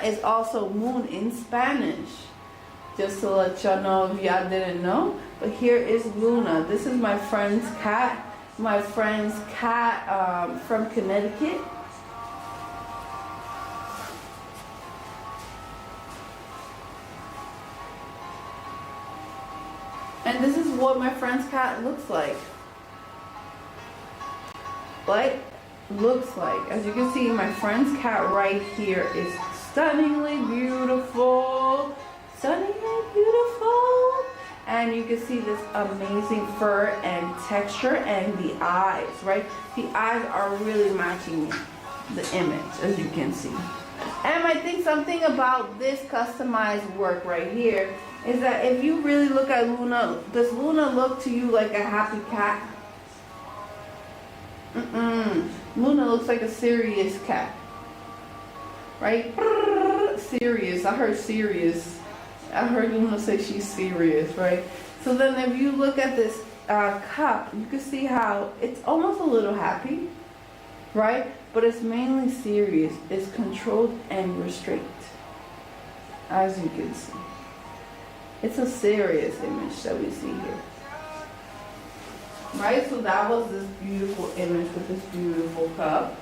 is also moon in Spanish. Just to let y'all know if y'all didn't know. But here is Luna. This is my friend's cat. My friend's cat from Connecticut. And this is what my friend's cat looks like. As you can see, my friend's cat right here is stunningly beautiful. Stunningly beautiful. And you can see this amazing fur and texture and the eyes, right? The eyes are really matching the image, as you can see. And I think something about this customized work right here is that if you really look at Luna, does Luna look to you like a happy cat? Luna looks like a serious cat, right? Serious. I heard serious. I heard Luna say she's serious, right? So then if you look at this cup, you can see how it's almost a little happy, right? But it's mainly serious. It's controlled and restrained, as you can see. It's a serious image that we see here. Right, so that was this beautiful image with this beautiful cup.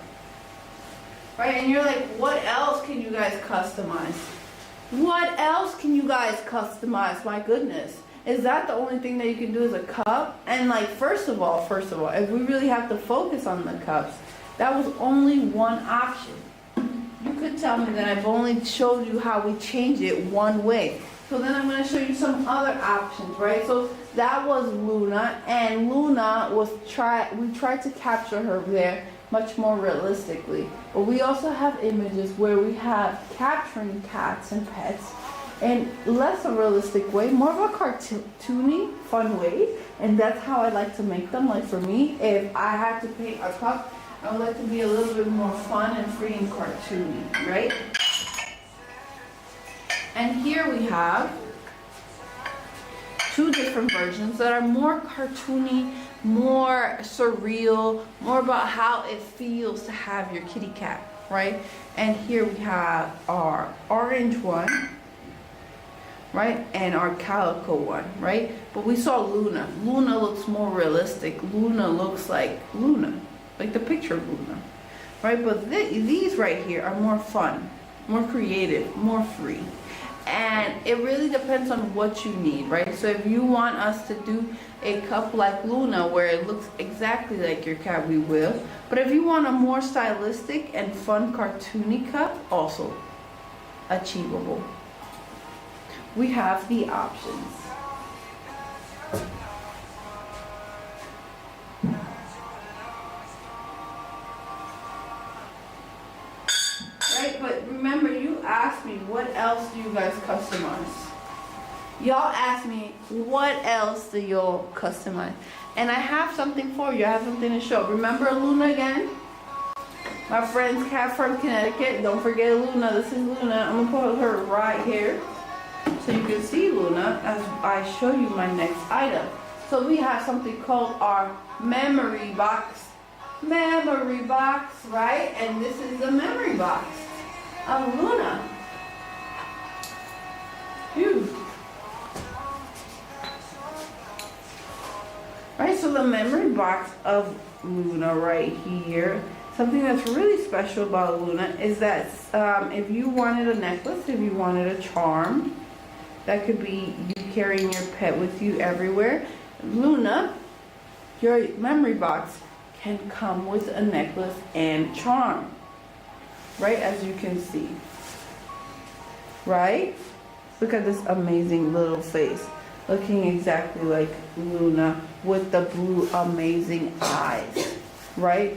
Right, and you're like, what else can you guys customize? What else can you guys customize? My goodness. Is that the only thing that you can do is a cup? And like, first of all, if we really have to focus on the cups, that was only one option. You could tell me that I've only showed you how we change it one way. So then I'm going to show you some other options, right? So that was Luna, and Luna was we tried to capture her there much more realistically. But we also have images where we have capturing cats and pets in less a realistic way, more of a cartoony, fun way. And that's how I like to make them. Like for me, if I had to paint a cup, I would like to be a little bit more fun and free and cartoony, right? And here we have 2 different versions that are more cartoony, more surreal, more about how it feels to have your kitty cat, right? And here we have our orange one, right? And our calico one, right? But we saw Luna. Luna looks more realistic. Luna looks like Luna, like the picture of Luna, right? But these right here are more fun, more creative, more free. And it really depends on what you need, right? So if you want us to do a cup like Luna where it looks exactly like your cat, we will. But if you want a more stylistic and fun cartoony cup, also achievable. We have the options. Right, but remember, you asked me, what else do you guys customize? Y'all asked me, what else do y'all customize? And I have something for you. I have something to show. Remember Luna again? My friend's cat from Connecticut. Don't forget Luna. This is Luna. I'm going to put her right here so you can see Luna as I show you my next item. So we have something called our memory box. Memory box, right? And this is the memory box of Luna. Phew. Right, so so the memory box of Luna right here, something that's really special about Luna is that if you wanted a necklace, if you wanted a charm, that could be you carrying your pet with you everywhere. Luna, your memory box can come with a necklace and charm, right? As you can see, right? Look at this amazing little face, looking exactly like Luna with the blue amazing eyes, right?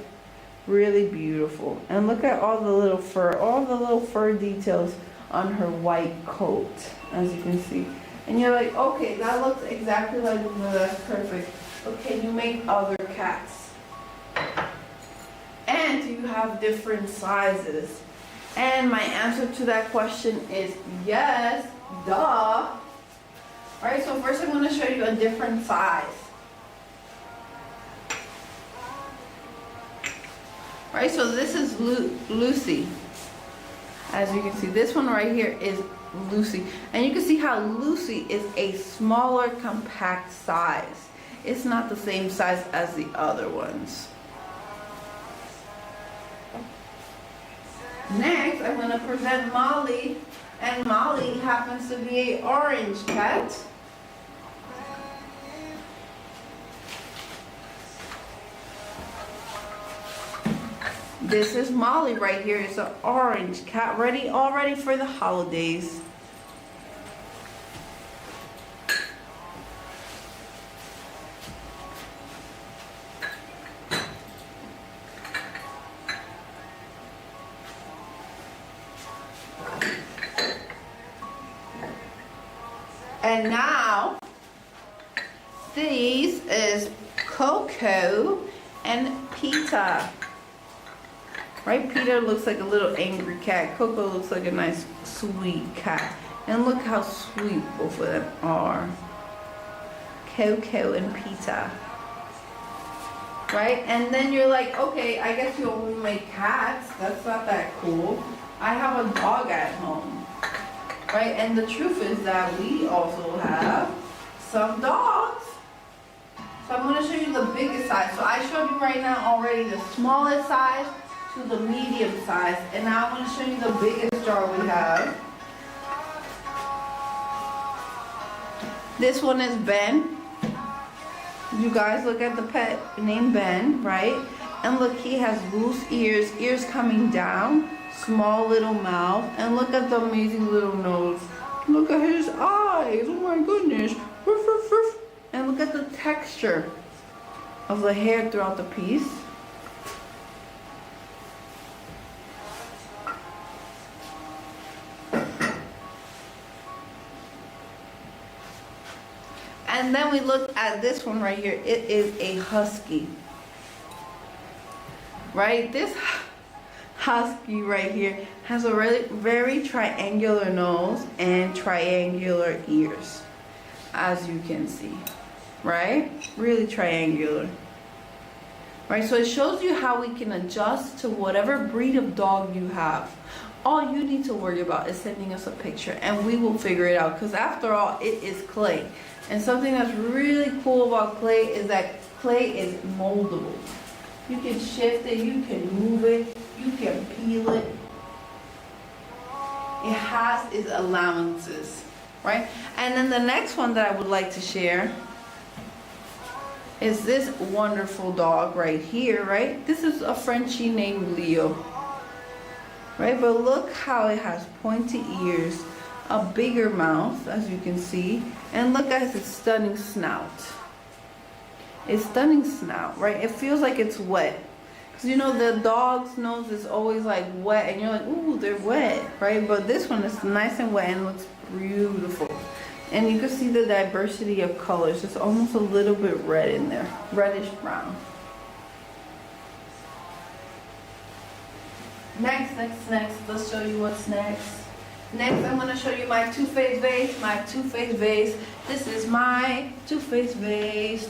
Really beautiful. And look at all the little fur details on her white coat, as you can see. And you're like, okay, that looks exactly like Luna, that's perfect. But can you make other cats? And do you have different sizes? And my answer to that question is yes, duh. Alright, so first I'm going to show you a different size. Alright, so this is Lucy. As you can see, this one right here is Lucy. And you can see how Lucy is a smaller, compact size. It's not the same size as the other ones. Next, I'm going to present Molly. And Molly happens to be an orange cat. This is Molly right here. It's an orange cat, all ready for the holidays. And now, these is Coco and Peter. Right, Peter looks like a little angry cat. Coco looks like a nice, sweet cat. And look how sweet both of them are. Coco and Peter. Right, and then you're like, okay, I guess you only make cats. That's not that cool. I have a dog at home. Right, and the truth is that we also have some dogs. So I'm going to show you the biggest size. So I showed you right now already the smallest size to the medium size, and now I'm going to show you the biggest jar we have. This one is Ben. You guys look at the pet named Ben, right? And look, he has loose ears coming down, small little mouth, and look at the amazing little nose. Look at his eyes, oh my goodness. Ruff, ruff, ruff. And look at the texture of the hair throughout the piece. And then we look at this one right here. It is a husky. Right? This husky right here has a really very triangular nose and triangular ears, as you can see. Right? Really triangular. Right? So it shows you how we can adjust to whatever breed of dog you have. All you need to worry about is sending us a picture and we will figure it out, because after all, it is clay. And something that's really cool about clay is that clay is moldable. You can shift it, you can move it, you can peel it. It has its allowances, right? And then the next one that I would like to share is this wonderful dog right here, right? This is a Frenchie named Leo, right? But look how it has pointy ears, a bigger mouth, as you can see, and look at its stunning snout. It's stunning snout, right? It feels like it's wet. Because you know the dog's nose is always like wet and you're like, ooh, they're wet, right? But this one is nice and wet and looks beautiful. And you can see the diversity of colors. It's almost a little bit red in there, reddish brown. Next, let's show you what's next. Next, I'm going to show you my Too-Faced vase, This is my Too-Faced vase,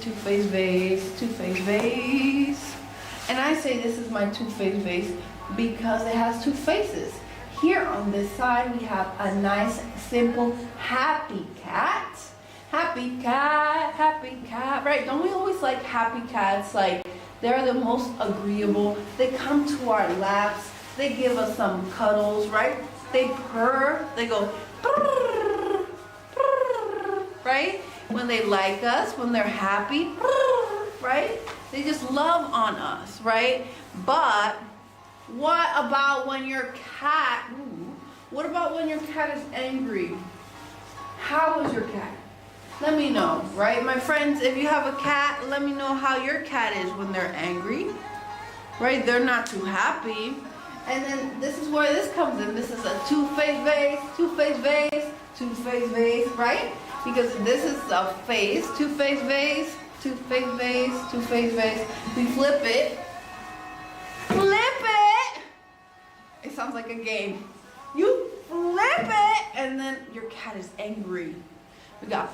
And I say this is my Too-Faced vase because it has two faces. Here on this side, we have a nice, simple, happy cat. happy cat, right? Don't we always like happy cats? Like, they're the most agreeable. They come to our laps. They give us some cuddles, right? They purr. They go, purr, purr, right? When they like us, when they're happy, purr, right? They just love on us, right? But what about when your cat, what about when your cat is angry? How is your cat? Let me know, right? My friends, if you have a cat, let me know how your cat is when they're angry, right? They're not too happy. And then this is where this comes in. This is a two-faced vase, two-faced vase, two-faced vase, right? Because this is a face, two-faced vase, two-faced vase, two-faced vase. We flip it. Flip it! It sounds like a game. You flip it, and then your cat is angry. We got,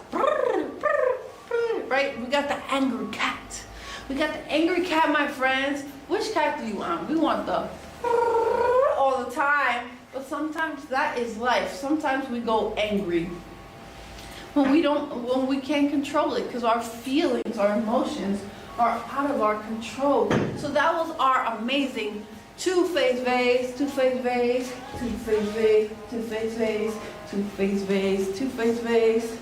right? We got the angry cat. We got the angry cat, my friends. Which cat do you want? We want the all the time, but sometimes that is life. Sometimes we go angry when we can't control it because our feelings, our emotions are out of our control. So that was our amazing two-faced vase, two-faced vase, two-faced vase, two-faced vase, two-faced vase, two-faced vase.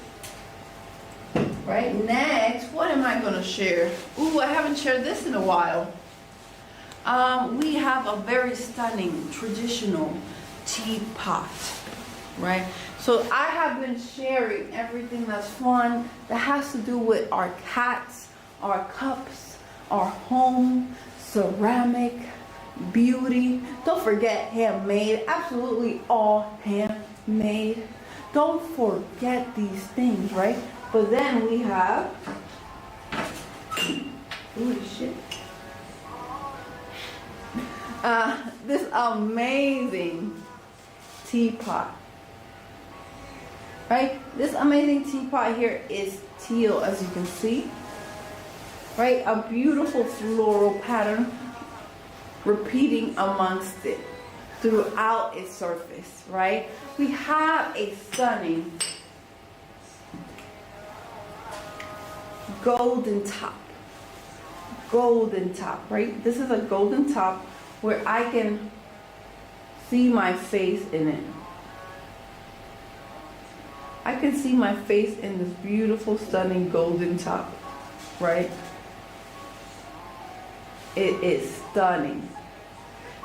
Right, next, what am I going to share? Ooh, I haven't shared this in a while. We have a very stunning traditional teapot, right? So I have been sharing everything that's fun that has to do with our cats, our cups, our home, ceramic, beauty. Don't forget handmade, absolutely all handmade. Don't forget these things, right? But then we have, ooh, shit. This amazing teapot, right? This amazing teapot here is teal, as you can see, right? A beautiful floral pattern repeating amongst it throughout its surface, right? We have a stunning golden top, right? This is a golden top where I can see my face in it. I can see my face in this beautiful, stunning golden top, right? It is stunning,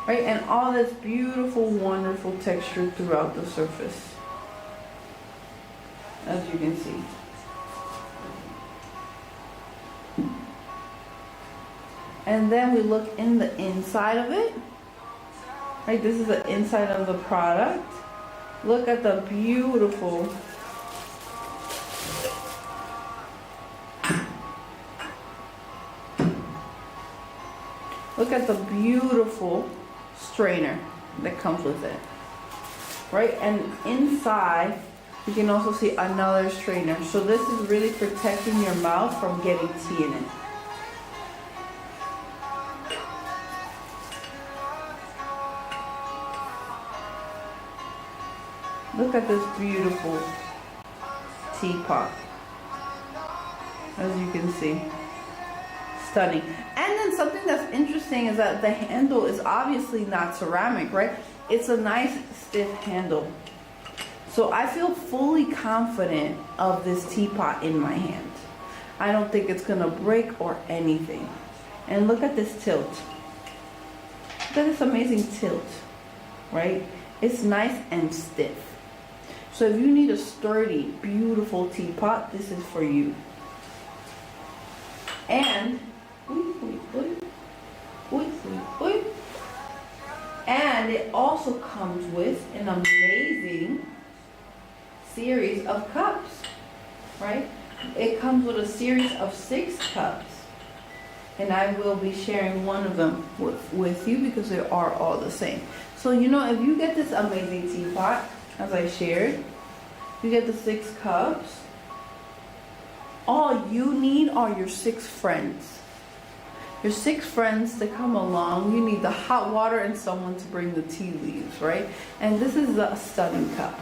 right? And all this beautiful, wonderful texture throughout the surface, as you can see. And then we look in the inside of it, right? This is the inside of the product. Look at the beautiful strainer that comes with it, right? And inside you can also see another strainer. So this is really protecting your mouth from getting tea in it. Look at this beautiful teapot, as you can see. Stunning. And then something that's interesting is that the handle is obviously not ceramic, right? It's a nice stiff handle. So I feel fully confident of this teapot in my hand. I don't think it's gonna break or anything. And look at this tilt. Look at this amazing tilt, right? It's nice and stiff. So if you need a sturdy, beautiful teapot, this is for you. And, and it also comes with an amazing series of cups, right? It comes with a series of 6 cups. And I will be sharing one of them with you because they are all the same. So, you know, if you get this amazing teapot, as I shared, you get the 6 cups. All you need are your 6 friends. Your 6 friends to come along. You need the hot water and someone to bring the tea leaves, right? And this is a stunning cup.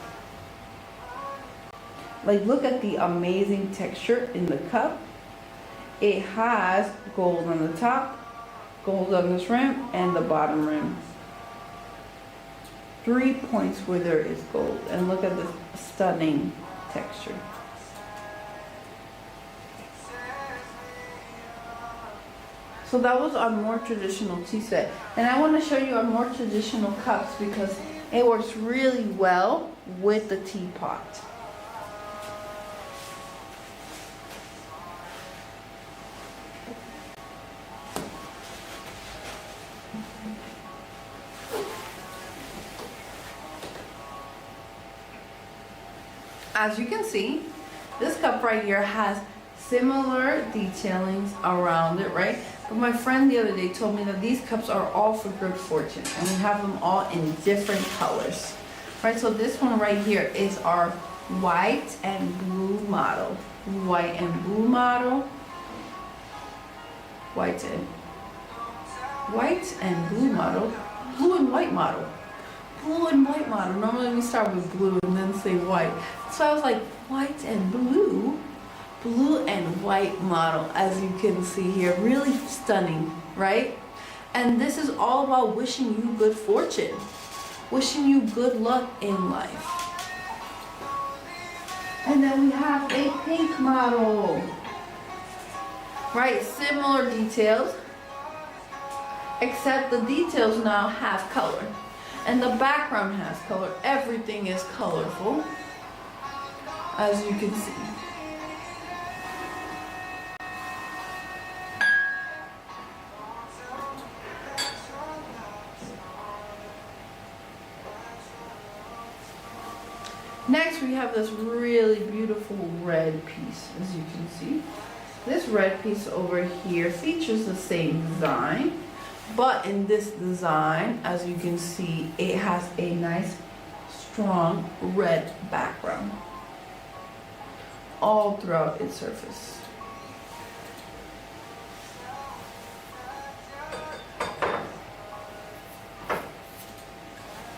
Like, look at the amazing texture in the cup. It has gold on the top, gold on this rim, and the bottom rim. 3 points where there is gold. And look at this stunning texture. So that was our more traditional tea set. And I want to show you our more traditional cups because it works really well with the teapot. As you can see, this cup right here has similar detailings around it, right? But my friend the other day told me that these cups are all for good fortune, and we have them all in different colors, right? So this one right here is our white and blue model. White and blue model. White and blue model. Blue and white model. Blue and white model. Normally we start with blue and then say white. So I was like, white and blue. Blue and white model, as you can see here. Really stunning, right? And this is all about wishing you good fortune. Wishing you good luck in life. And then we have a pink model. Right, similar details. Except the details now have color. And the background has color. Everything is colorful, as you can see. Next, we have this really beautiful red piece, as you can see. This red piece over here features the same design. But in this design, as you can see, it has a nice, strong red background all throughout its surface.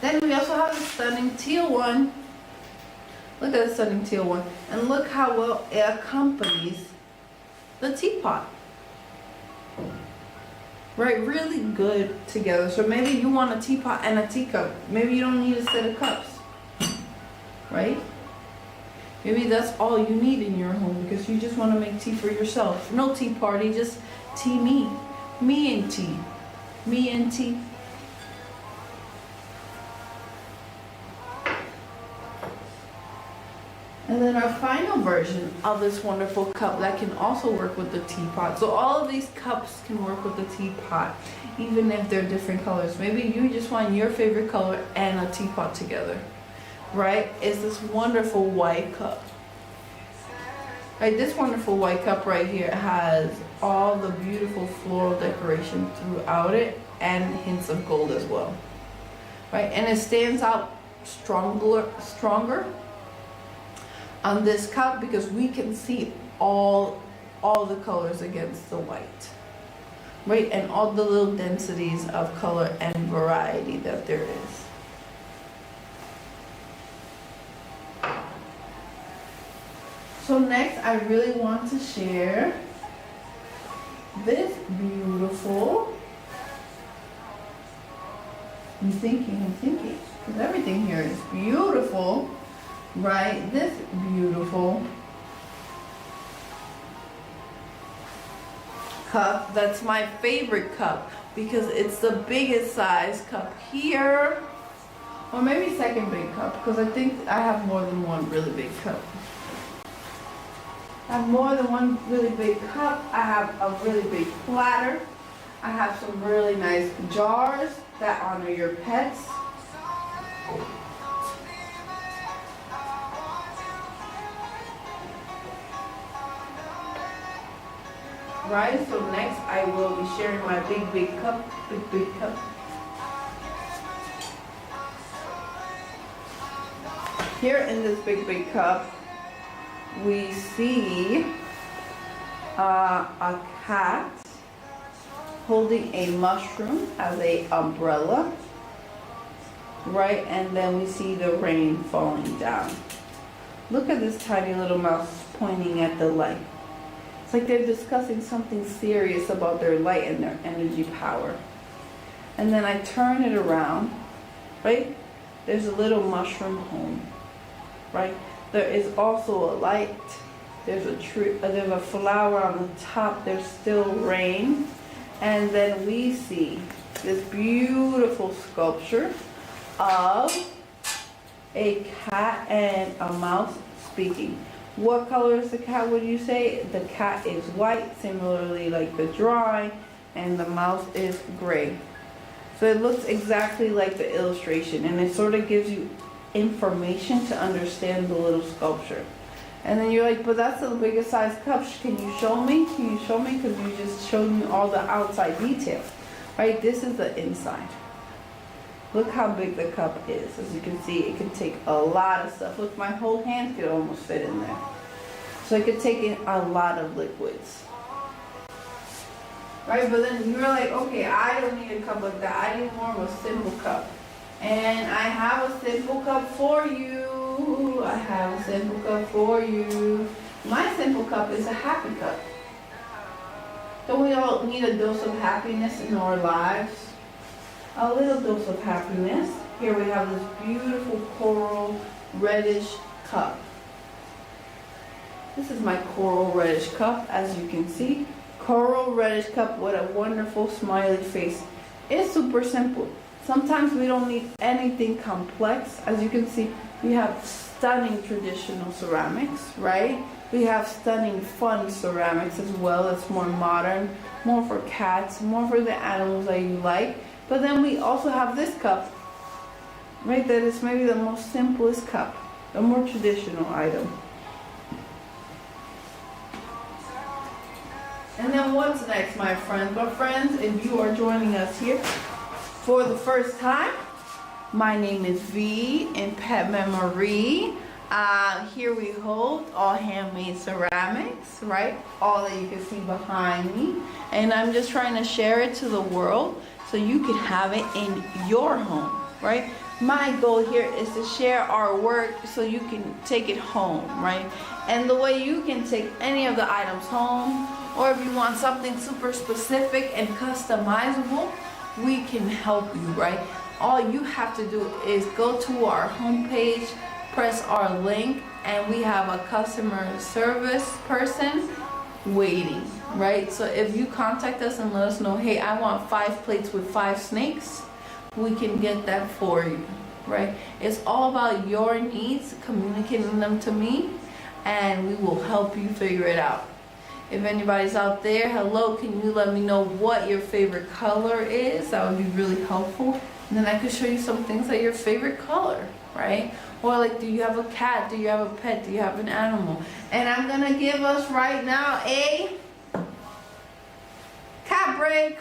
Then we also have the stunning teal one. Look at the stunning teal one. And look how well it accompanies the teapot. Right, really good together. So maybe you want a teapot and a teacup. Maybe you don't need a set of cups, right? Maybe that's all you need in your home because you just want to make tea for yourself. No tea party, just tea me. Me and tea. Me and tea. And then our final version of this wonderful cup that can also work with the teapot. So all of these cups can work with the teapot, even if they're different colors. Maybe you just want your favorite color and a teapot together, right? Is this wonderful white cup. Right, this wonderful white cup right here has all the beautiful floral decoration throughout it and hints of gold as well, right? And it stands out stronger on this cup because we can see all the colors against the white, right? And all the little densities of color and variety that there is. So next, I really want to share this beautiful, I'm thinking, because everything here is beautiful. Right, this beautiful cup, that's my favorite cup because it's the biggest size cup here, or maybe second big cup because I think I have more than one really big cup. I have more than one really big cup. I have a really big platter. I have some really nice jars that honor your pets. Right, so next I will be sharing my big cup. Here in this big cup, we see a cat holding a mushroom as a umbrella, right? And then we see the rain falling down. Look at this tiny little mouse pointing at the light. It's like they're discussing something serious about their light and their energy power. And then I turn it around, right? There's a little mushroom home, right? There is also a light. There's a tree, there's a flower on the top. There's still rain. And then we see this beautiful sculpture of a cat and a mouse speaking. What color is the cat, would you say? The cat is white, similarly like the drawing, and the mouse is gray. So it looks exactly like the illustration, and it sort of gives you information to understand the little sculpture. And then you're like, but that's the biggest size cup. Can you show me? Can you show me? Because you just showed me all the outside detail, right? This is the inside. Look how big the cup is. As you can see, it can take a lot of stuff. Look, my whole hand could almost fit in there. So it could take in a lot of liquids. Right, but then you're like, okay, I don't need a cup like that. I need more of a simple cup. And I have a simple cup for you. I have a simple cup for you. My simple cup is a happy cup. Don't we all need a dose of happiness in our lives? A little dose of happiness. Here we have this beautiful coral reddish cup. This is my coral reddish cup, as you can see. Coral reddish cup with a wonderful smiley face. It's super simple. Sometimes we don't need anything complex. As you can see, we have stunning traditional ceramics, right? We have stunning fun ceramics as well. It's more modern, more for cats, more for the animals that you like. But then we also have this cup, right? That is maybe the most simplest cup, the more traditional item. And then what's next, my friends? My friends, if you are joining us here for the first time, my name is V in Pet Memory. Here we hold all handmade ceramics, right? All that you can see behind me. And I'm just trying to share it to the world so you can have it in your home, right? My goal here is to share our work so you can take it home, right? And the way you can take any of the items home, or if you want something super specific and customizable, we can help you, right? All you have to do is go to our homepage, press our link, and we have a customer service person waiting, right? So if you contact us and let us know, hey, I want 5 plates with 5 snakes, we can get that for you, right? It's all about your needs, communicating them to me, and we will help you figure it out. If anybody's out there, hello, can you let me know what your favorite color is? That would be really helpful. And then I could show you some things that your favorite color, right? Or like, do you have a cat? Do you have a pet? Do you have an animal? And I'm gonna give us right now a cat break.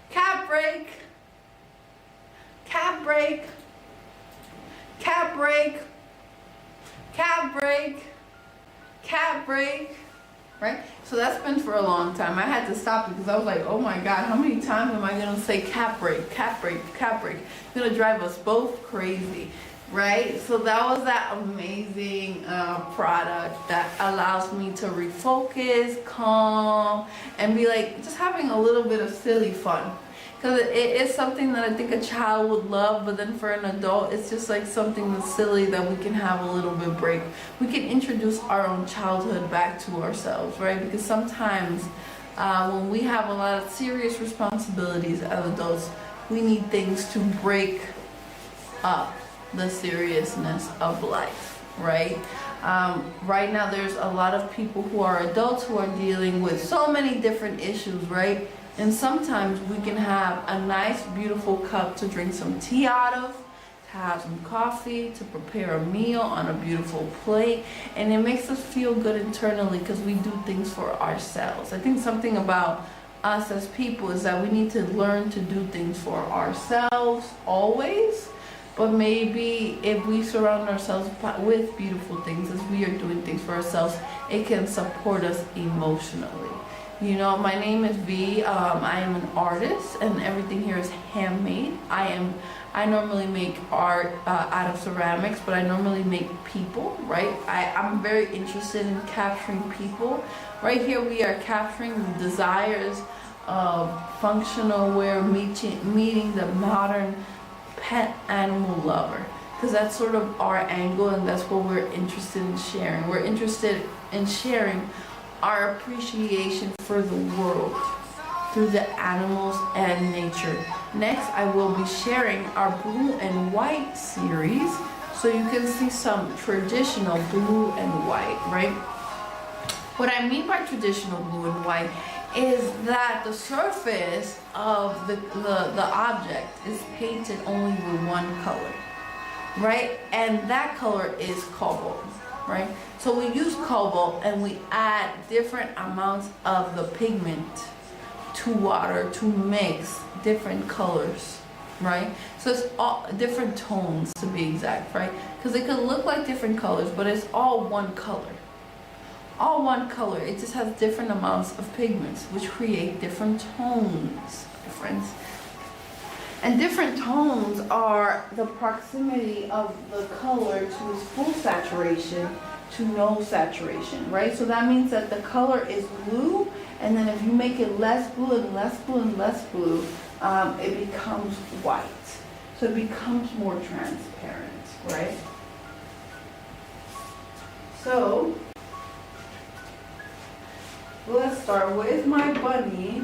Cat break. Cat break. Cat break. Cat break. Cat break. Right? So that's been for a long time. I had to stop because I was like, oh my God, how many times am I going to say cat break, cat break, cat break? It's going to drive us both crazy, right? So that was that amazing product that allows me to refocus, calm, and be like, just having a little bit of silly fun. Because it is something that I think a child would love, but then for an adult, it's just like something that's silly that we can have a little bit break. We can introduce our own childhood back to ourselves, right? Because sometimes when we have a lot of serious responsibilities as adults, we need things to break up the seriousness of life, right? Right now, there's a lot of people who are adults who are dealing with so many different issues, right? And sometimes we can have a nice, beautiful cup to drink some tea out of, to have some coffee, to prepare a meal on a beautiful plate. And it makes us feel good internally because we do things for ourselves. I think something about us as people is that we need to learn to do things for ourselves always. But maybe if we surround ourselves with beautiful things as we are doing things for ourselves, it can support us emotionally. You know, my name is V. I am an artist, and everything here is handmade. I normally make art out of ceramics, but I normally make people, right? I'm very interested in capturing people. Right here we are capturing the desires of functional wear meeting the modern pet animal lover. Because that's sort of our angle, and that's what we're interested in sharing. We're interested in sharing our appreciation for the world through the animals and nature. Next, I will be sharing our blue and white series, so you can see some traditional blue and white, right? What I mean by traditional blue and white is that the surface of the object is painted only with one color, right? And that color is cobalt, right? So we use cobalt and we add different amounts of the pigment to water to mix different colors, right? So it's all different tones, to be exact, right? Because it could look like different colors, but it's all one color. All one color. It just has different amounts of pigments, which create different tones, friends. And different tones are the proximity of the color to its full saturation to no saturation, right? So that means that the color is blue, and then if you make it less blue and less blue and less blue, it becomes white. So it becomes more transparent, right? So let's start with my bunny.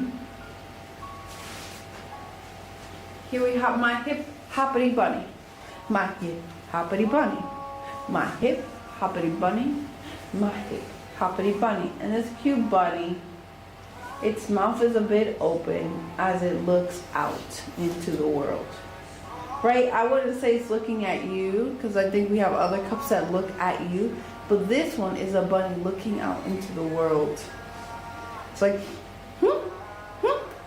Here we have my hip hoppity bunny. My hip hoppity bunny. My hip hoppity bunny. My hip hoppity bunny. And this cute bunny, its mouth is a bit open as it looks out into the world. Right? I wouldn't say it's looking at you, because I think we have other cups that look at you. But this one is a bunny looking out into the world. It's like,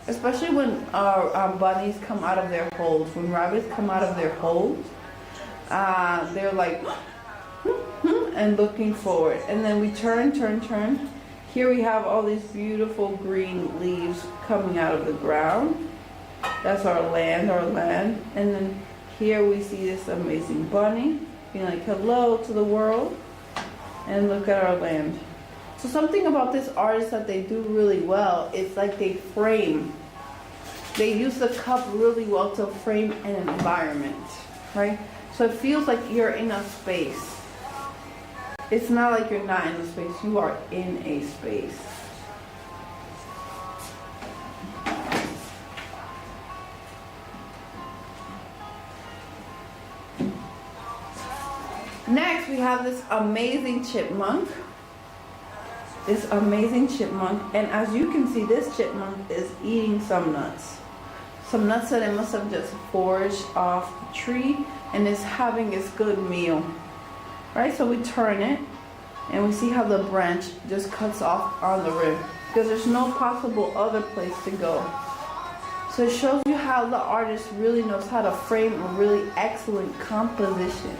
especially when bunnies come out of their holes. When rabbits come out of their holes, they're like, and looking forward. And then we turn. Here we have all these beautiful green leaves coming out of the ground. That's our land. And then here we see this amazing bunny being like, hello to the world. And look at our land. So something about this artist that they do really well, it's like they frame. They use the cup really well to frame an environment, right? So it feels like you're in a space. It's not like you're not in a space, you are in a space. Next, we have this amazing chipmunk. And as you can see, this chipmunk is eating some nuts. Some nuts that it must have just foraged off the tree, and is having its good meal. Right, so we turn it, and we see how the branch just cuts off on the rim, because there's no possible other place to go. So it shows you how the artist really knows how to frame a really excellent composition.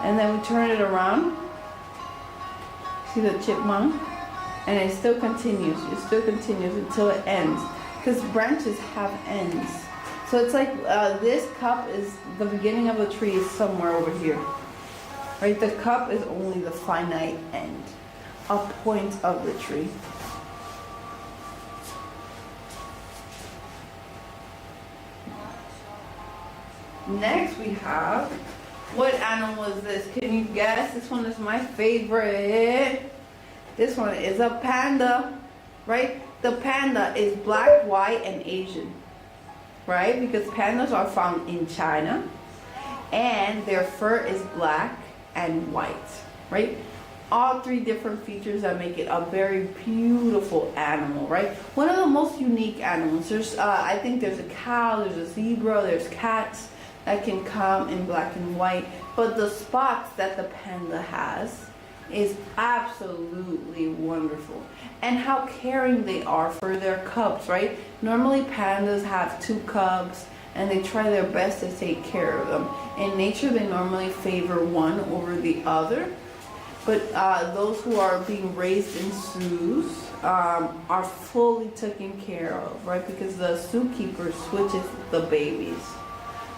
And then we turn it around. See the chipmunk? And it still continues. Until it ends. Because branches have ends. So it's like this cup is the beginning of the tree is somewhere over here. Right? The cup is only the finite end. A point of the tree. Next we have, what animal is this? Can you guess? This one is my favorite. This one is a panda, right? The panda is black, white, and Asian, right? Because pandas are found in China, and their fur is black and white, right? All three different features that make it a very beautiful animal, right? One of the most unique animals. There's, I think there's a cow, there's a zebra, there's cats that can come in black and white, but the spots that the panda has is absolutely wonderful. And how caring they are for their cubs, right? Normally pandas have 2 cubs and they try their best to take care of them. In nature, they normally favor one over the other. But those who are being raised in zoos are fully taken care of, right? Because the zookeeper switches the babies,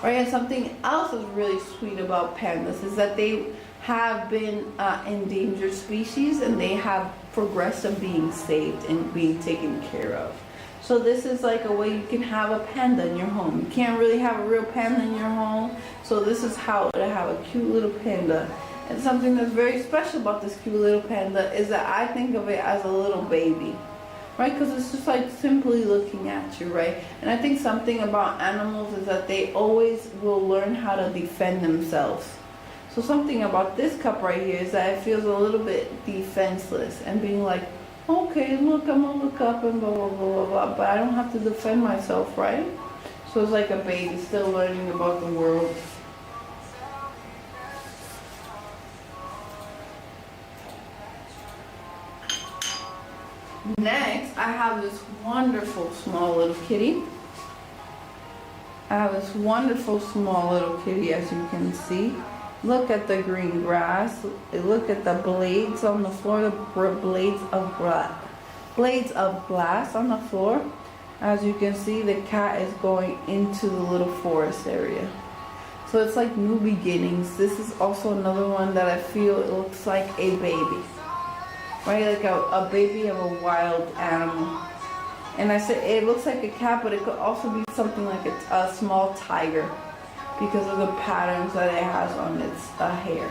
right? And something else is really sweet about pandas is that they have been endangered species, and they have progressed of being saved and being taken care of. So this is like a way you can have a panda in your home. You can't really have a real panda in your home, so this is how to have a cute little panda. And something that's very special about this cute little panda is that I think of it as a little baby, right? Because it's just like simply looking at you, right? And I think something about animals is that they always will learn how to defend themselves. So something about this cup right here is that it feels a little bit defenseless and being like, okay, look, I'm gonna look up and blah, blah, blah, blah, blah, but I don't have to defend myself, right? So it's like a baby still learning about the world. Next, I have this wonderful small little kitty. I have this wonderful small little kitty, as you can see. Look at the green grass. Look at the blades on the floor, the blades of glass on the floor. As you can see, the cat is going into the little forest area. So it's like new beginnings. This is also another one that I feel it looks like a baby. Right, like a baby of a wild animal. And I said it looks like a cat, but it could also be something like a small tiger because of the patterns that it has on its hair.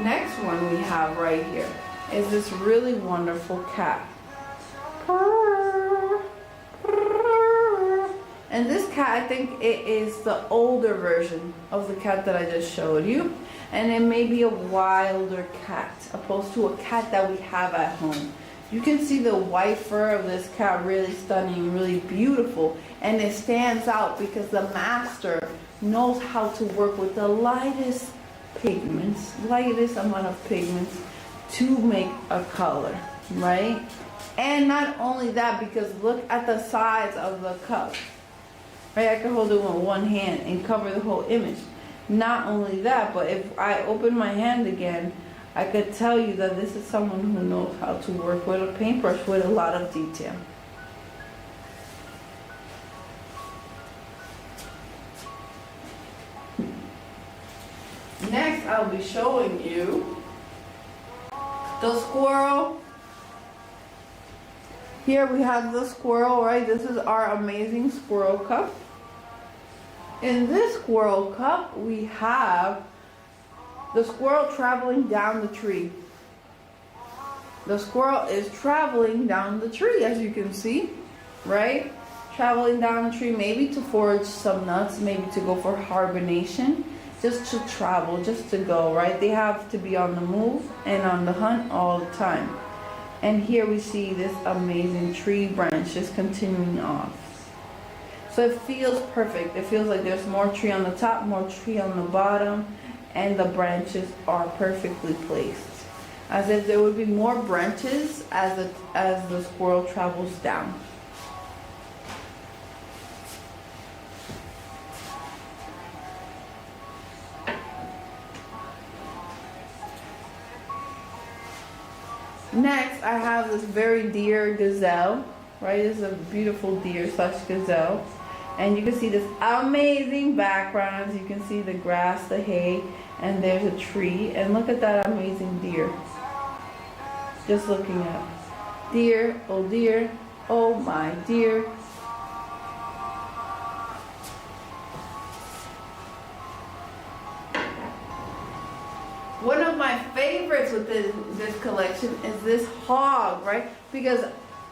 Next one we have right here is this really wonderful cat. And this cat, I think it is the older version of the cat that I just showed you. And it may be a wilder cat, opposed to a cat that we have at home. You can see the white fur of this cat really stunning, really beautiful. And it stands out because the master knows how to work with the lightest pigments, lightest amount of pigments to make a color, right? And not only that, because look at the size of the cup. Right, I can hold it with one hand and cover the whole image. Not only that, but if I open my hand again, I could tell you that this is someone who knows how to work with a paintbrush with a lot of detail. Next, I'll be showing you the squirrel. Here we have the squirrel, right? This is our amazing squirrel cup. In this squirrel cup, we have the squirrel traveling down the tree. The squirrel is traveling down the tree, as you can see, right? Traveling down the tree, maybe to forage some nuts, maybe to go for hibernation, just to travel, just to go, right? They have to be on the move and on the hunt all the time. And here we see this amazing tree branches continuing off. So it feels perfect. It feels like there's more tree on the top, more tree on the bottom, and the branches are perfectly placed. As if there would be more branches as the squirrel travels down. Next, I have this very deer gazelle, right? This is a beautiful deer slash gazelle. And you can see this amazing background. You can see the grass, the hay, and there's a tree. And look at that amazing deer. Just looking at deer, oh my dear. One of my favorites within this collection is this hog, right? Because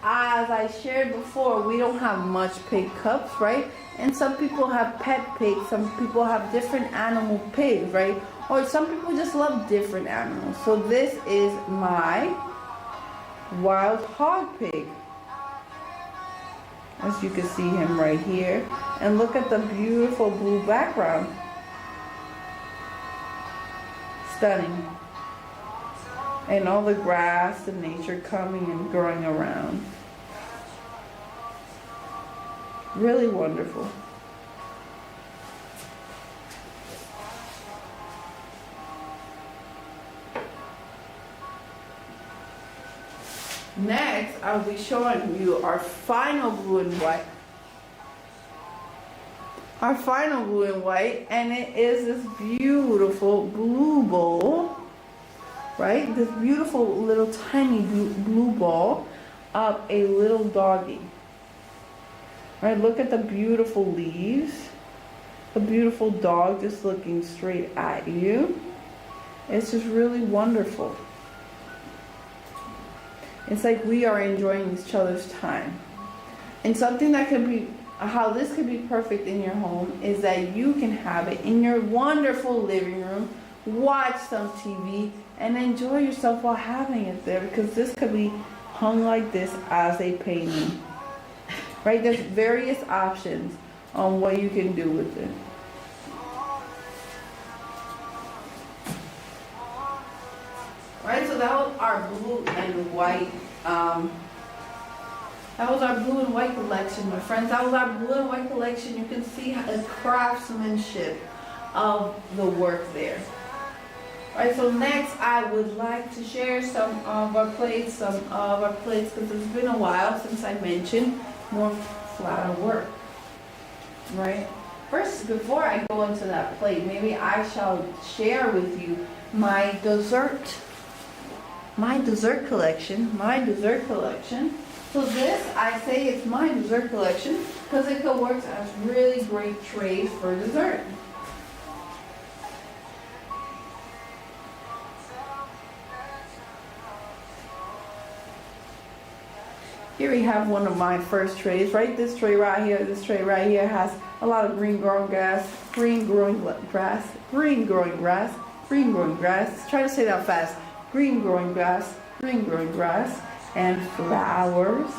as I shared before, we don't have much pig cups, right? And some people have pet pigs, some people have different animal pigs, right? Or some people just love different animals. So this is my wild hog pig. As you can see him right here. And look at the beautiful blue background. Stunning. And all the grass and nature coming and growing around. Really wonderful. Next, I'll be showing you our final blue and white. Our final blue and white, and it is this beautiful blue bowl, right? This beautiful little tiny blue ball of a little doggy. Right, look at the beautiful leaves. The beautiful dog just looking straight at you. It's just really wonderful. It's like we are enjoying each other's time. And something that could be, how this could be perfect in your home is that you can have it in your wonderful living room, watch some TV, and enjoy yourself while having it there, because this could be hung like this as a painting. Right? There's various options on what you can do with it. Right, so that was our blue and white. That was our blue and white collection, my friends. That was our blue and white collection. You can see the craftsmanship of the work there. Right, so next I would like to share some of our plates, because it's been a while since I mentioned more flower work. Right? First, before I go into that plate, maybe I shall share with you my dessert collection. So this, I say it's my dessert collection because it could work as really great trays for dessert. Here we have one of my first trays, right? This tray right here has a lot of green growing grass. Try to say that fast. Green growing grass, and flowers,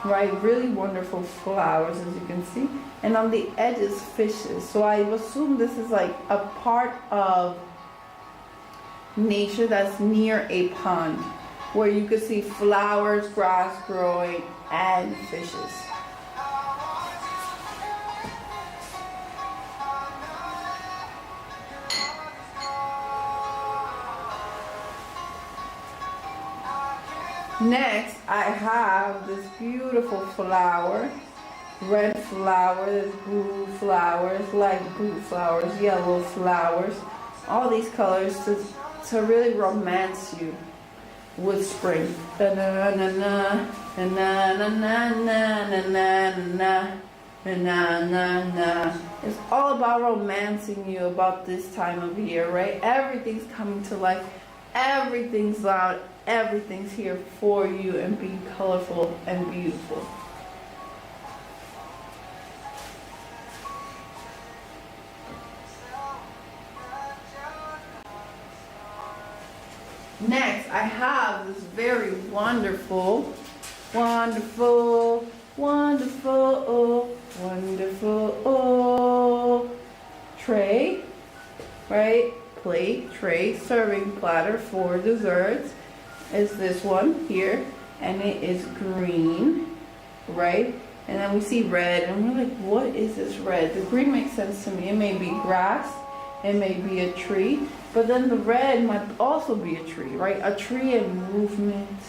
right? Really wonderful flowers, as you can see. And on the edges, fishes. So I assume this is like a part of nature that's near a pond, where you can see flowers, grass growing, and fishes. Next, I have this beautiful flower, red flowers, blue flowers, light blue flowers, yellow flowers, all these colors to really romance you with spring. Na na na na na na na na na na na na. It's all about romancing you about this time of year, right? Everything's coming to life, everything's loud, everything's here for you and being colorful and beautiful. Next, I have this very wonderful tray, right? Plate, tray, serving platter for desserts. Is this one here, and it is green, right? And then we see red, and we're like, what is this red? The green makes sense to me. It may be grass, it may be a tree, but then the red might also be a tree, right? A tree in movement,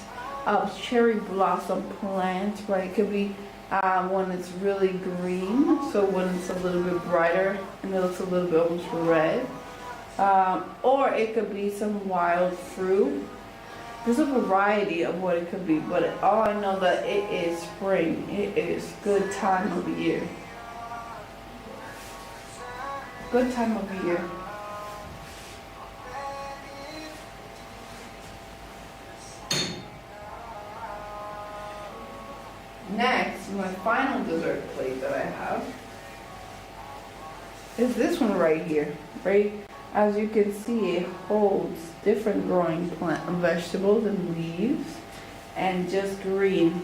a cherry blossom plant, right? It could be when it's really green, so when it's a little bit brighter and it looks a little bit almost red. Or it could be some wild fruit. There's a variety of what it could be, but all I know that it is spring. It is good time of the year. Good time of the year. Next, my final dessert plate that I have is this one right here, right? As you can see, it holds different growing plant vegetables and leaves and just green.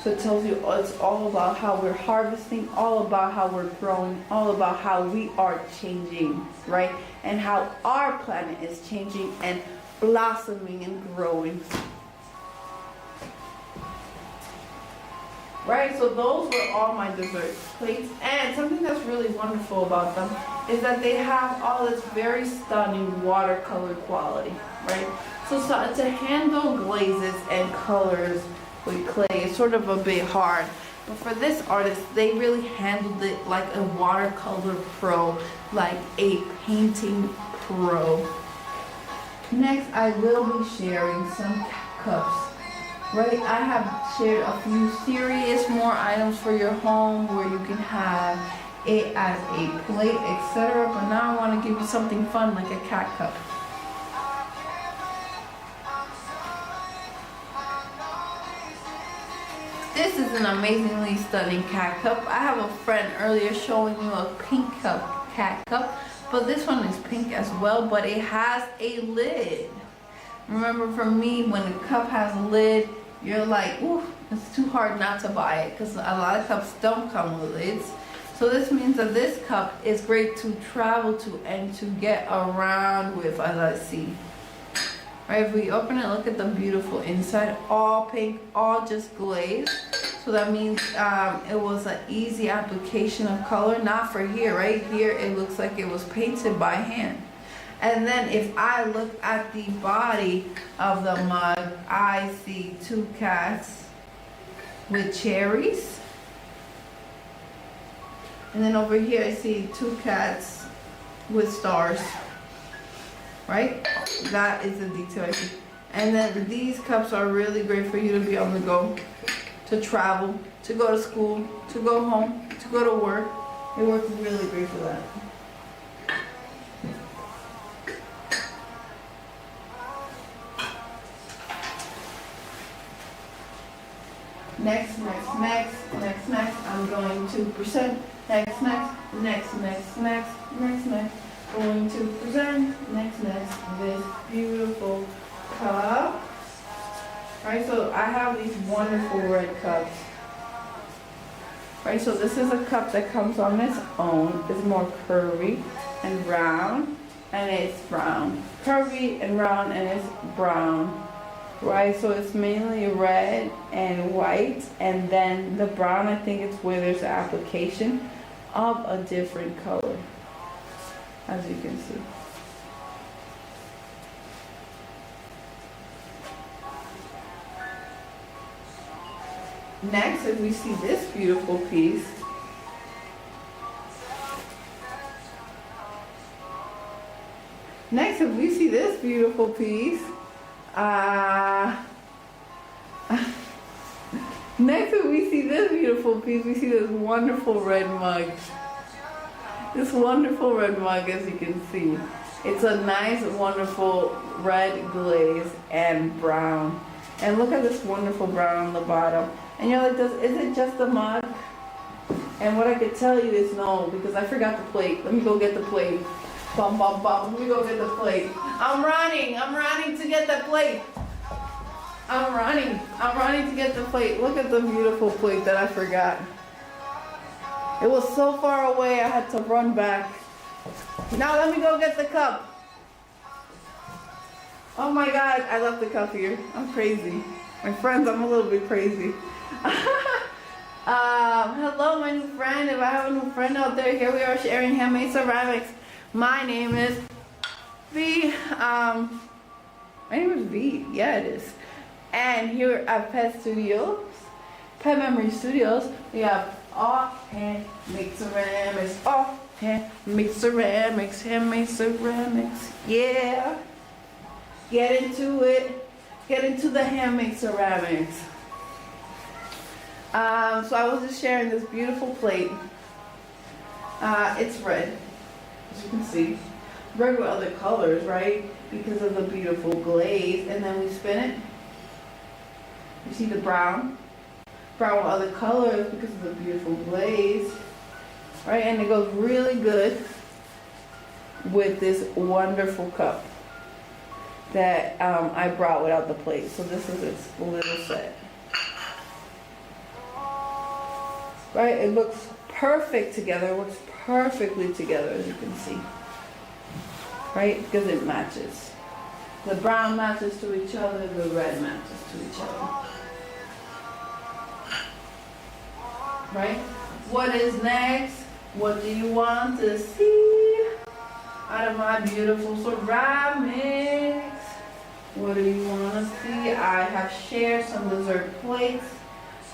So it tells you it's all about how we're harvesting, all about how we're growing, all about how we are changing, right? And how our planet is changing and blossoming and growing. Right, so those were all my dessert plates. And something that's really wonderful about them is that they have all this very stunning watercolor quality, right? So to handle glazes and colors with clay is sort of a bit hard. But for this artist, they really handled it like a watercolor pro, like a painting pro. Next, I will be sharing some cups. Right, I have shared a few serious more items for your home where you can have it as a plate, etc. But now I want to give you something fun like a cat cup. This is an amazingly stunning cat cup. I have a friend earlier showing you a pink cat cup, but this one is pink as well, but it has a lid. Remember, for me, when a cup has a lid, you're like, ooh, it's too hard not to buy it because a lot of cups don't come with lids. So this means that this cup is great to travel to and to get around with, as I see. Right, if we open it, look at the beautiful inside, all pink, all just glazed. So that means it was an easy application of color, not for here, right? Here it looks like it was painted by hand. And then if I look at the body of the mug, I see two cats with cherries. And then over here I see two cats with stars. Right? That is the detail I see. And then these cups are really great for you to be on the go, to travel, to go to school, to go home, to go to work. It works really great for that. Next, I'm going to present. Next, going to present. Next, this beautiful cup. Right, so I have these wonderful red cups. Right, so this is a cup that comes on its own. It's more curvy and round, and it's brown. Curvy and round, and it's brown. Right, so it's mainly red and white, and then the brown, I think it's where there's an application of a different color, as you can see. Next, if we see this beautiful piece, we see this wonderful red mug. This wonderful red mug, as you can see. It's a nice, wonderful red glaze and brown. And look at this wonderful brown on the bottom. And you're like, is it just a mug? And what I could tell you is no, because I forgot the plate. Let me go get the plate. Bum, bum, bum. Let me go get the plate. I'm running to get the plate. I'm running to get the plate. Look at the beautiful plate that I forgot. It was so far away, I had to run back. Now let me go get the cup. Oh my God, I left the cup here. I'm crazy. My friends, I'm a little bit crazy. Hello, my new friend. If I have a new friend out there, here we are sharing handmade ceramics. My name is V. My name is V. Yeah, it is. And here at Pet Memory Studios, we have all handmade ceramics. All handmade ceramics. Handmade ceramics. Yeah. Get into it. Get into the handmade ceramics. So I was just sharing this beautiful plate. It's red, as you can see. Red with other colors, right? Because of the beautiful glaze. And then we spin it. You see the brown? Brown with other colors because of the beautiful glaze. Right? And it goes really good with this wonderful cup that I brought without the plate. So this is its little set. Right? It looks perfect together. It works perfectly together, as you can see. Right? Because it matches. The brown matches to each other, the red matches to each other. right? What is next? What do you want to see out of my beautiful ceramics? What do you want to see? I have shared some dessert plates.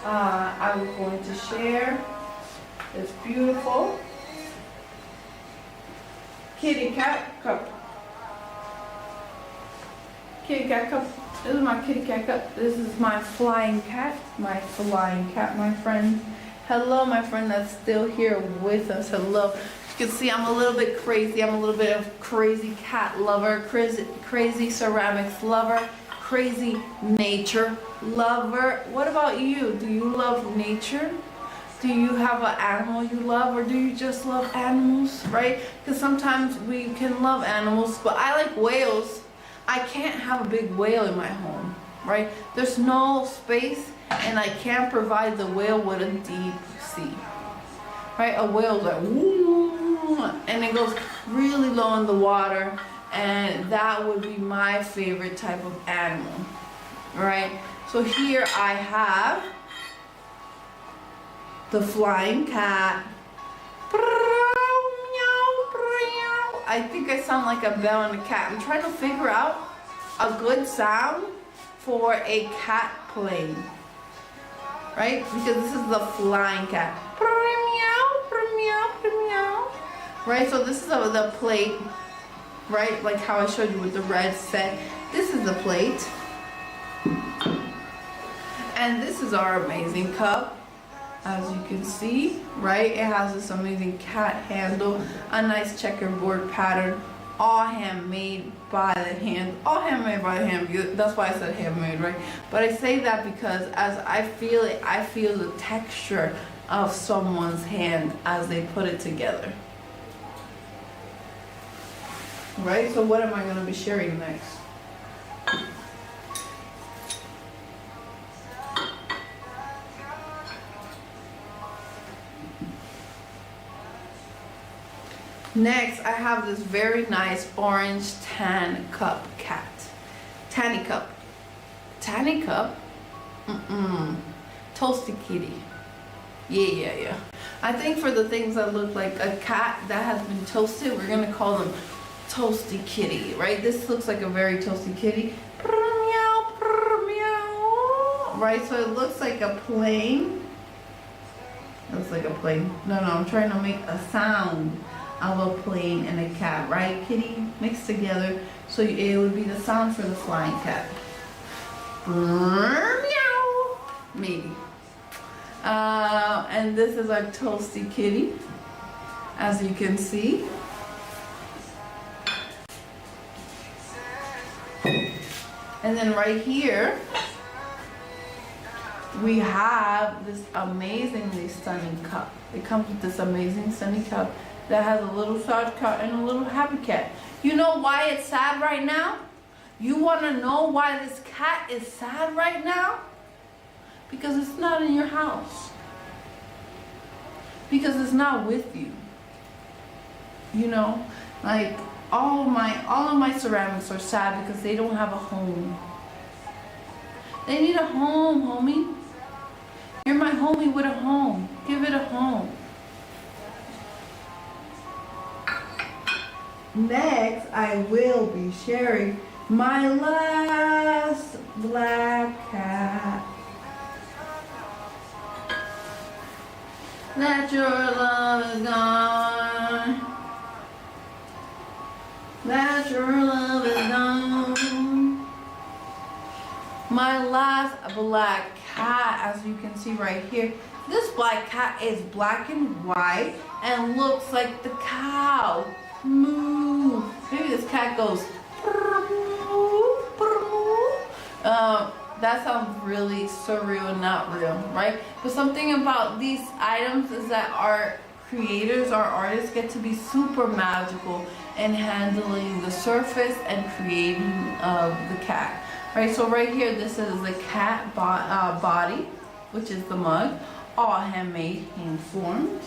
I was going to share. It's beautiful. Kitty cat cup. Kitty cat cup. This is my kitty cat cup. This is my flying cat. My flying cat, my friend. Hello, my friend that's still here with us. Hello. You can see I'm a little bit crazy. I'm a little bit of crazy cat lover, crazy ceramics lover, crazy nature lover. What about you? Do you love nature? Do you have an animal you love, or do you just love animals, right? Because sometimes we can love animals, but I like whales. I can't have a big whale in my home, right? There's no space, and I can't provide the whale with a deep sea, right? A whale's like, woo, and it goes really low in the water, and that would be my favorite type of animal, right? So here I have the flying cat. I think I sound like a bell and a cat. I'm trying to figure out a good sound for a cat plane, right? Because this is the flying cat. Right, so this is the plate, right? Like how I showed you with the red set. This is the plate. And this is our amazing cup. As you can see, right, it has this amazing cat handle, a nice checkerboard pattern, all handmade by the hand, all handmade by the hand. That's why I said handmade, right? But I say that because as I feel it, I feel the texture of someone's hand as they put it together. Right, so what am I going to be sharing next? Next, I have this very nice orange tan cup cat. Tanny cup. Tanny cup? Toasty kitty. Yeah. I think for the things that look like a cat that has been toasted, we're going to call them toasty kitty, right? This looks like a very toasty kitty. Meow, meow. Right, so it looks like a plane. It looks like a plane. No, I'm trying to make a sound of a plane and a cat, right? Kitty mixed together, so it would be the sound for the flying cat. Meow, maybe. And this is our toasty kitty, as you can see. And then right here, we have this amazingly stunning cup. It comes with this amazing stunning cup that has a little sad cat and a little happy cat. You know why it's sad right now? You want to know why this cat is sad right now? Because it's not in your house. Because it's not with you. You know, like all of my ceramics are sad because they don't have a home. They need a home, homie. You're my homie with a home. Give it a home. Next, I will be sharing my last black cat. That your love is gone. That your love is gone. My last black cat, as you can see right here. This black cat is black and white and looks like the cow. Moo. Maybe this cat goes. That sounds really surreal, not real, right? But something about these items is that our creators, our artists get to be super magical in handling the surface and creating the cat, right? So right here, this is the cat body, which is the mug, all handmade, hand formed.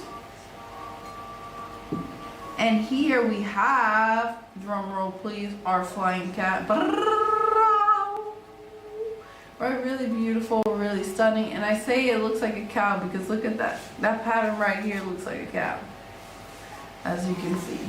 And here we have, drum roll please, our flying cat. Right, really beautiful, really stunning. And I say it looks like a cow because look at that. That pattern right here looks like a cow, as you can see.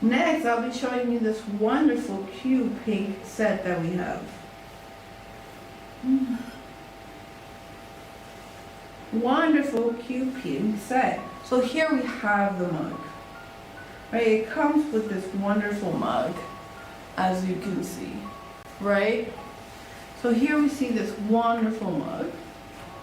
Next, I'll be showing you this wonderful cute pink set that we have. Wonderful cute pink set. So here we have the mug. Right, it comes with this wonderful mug, as you can see. Right? So here we see this wonderful mug.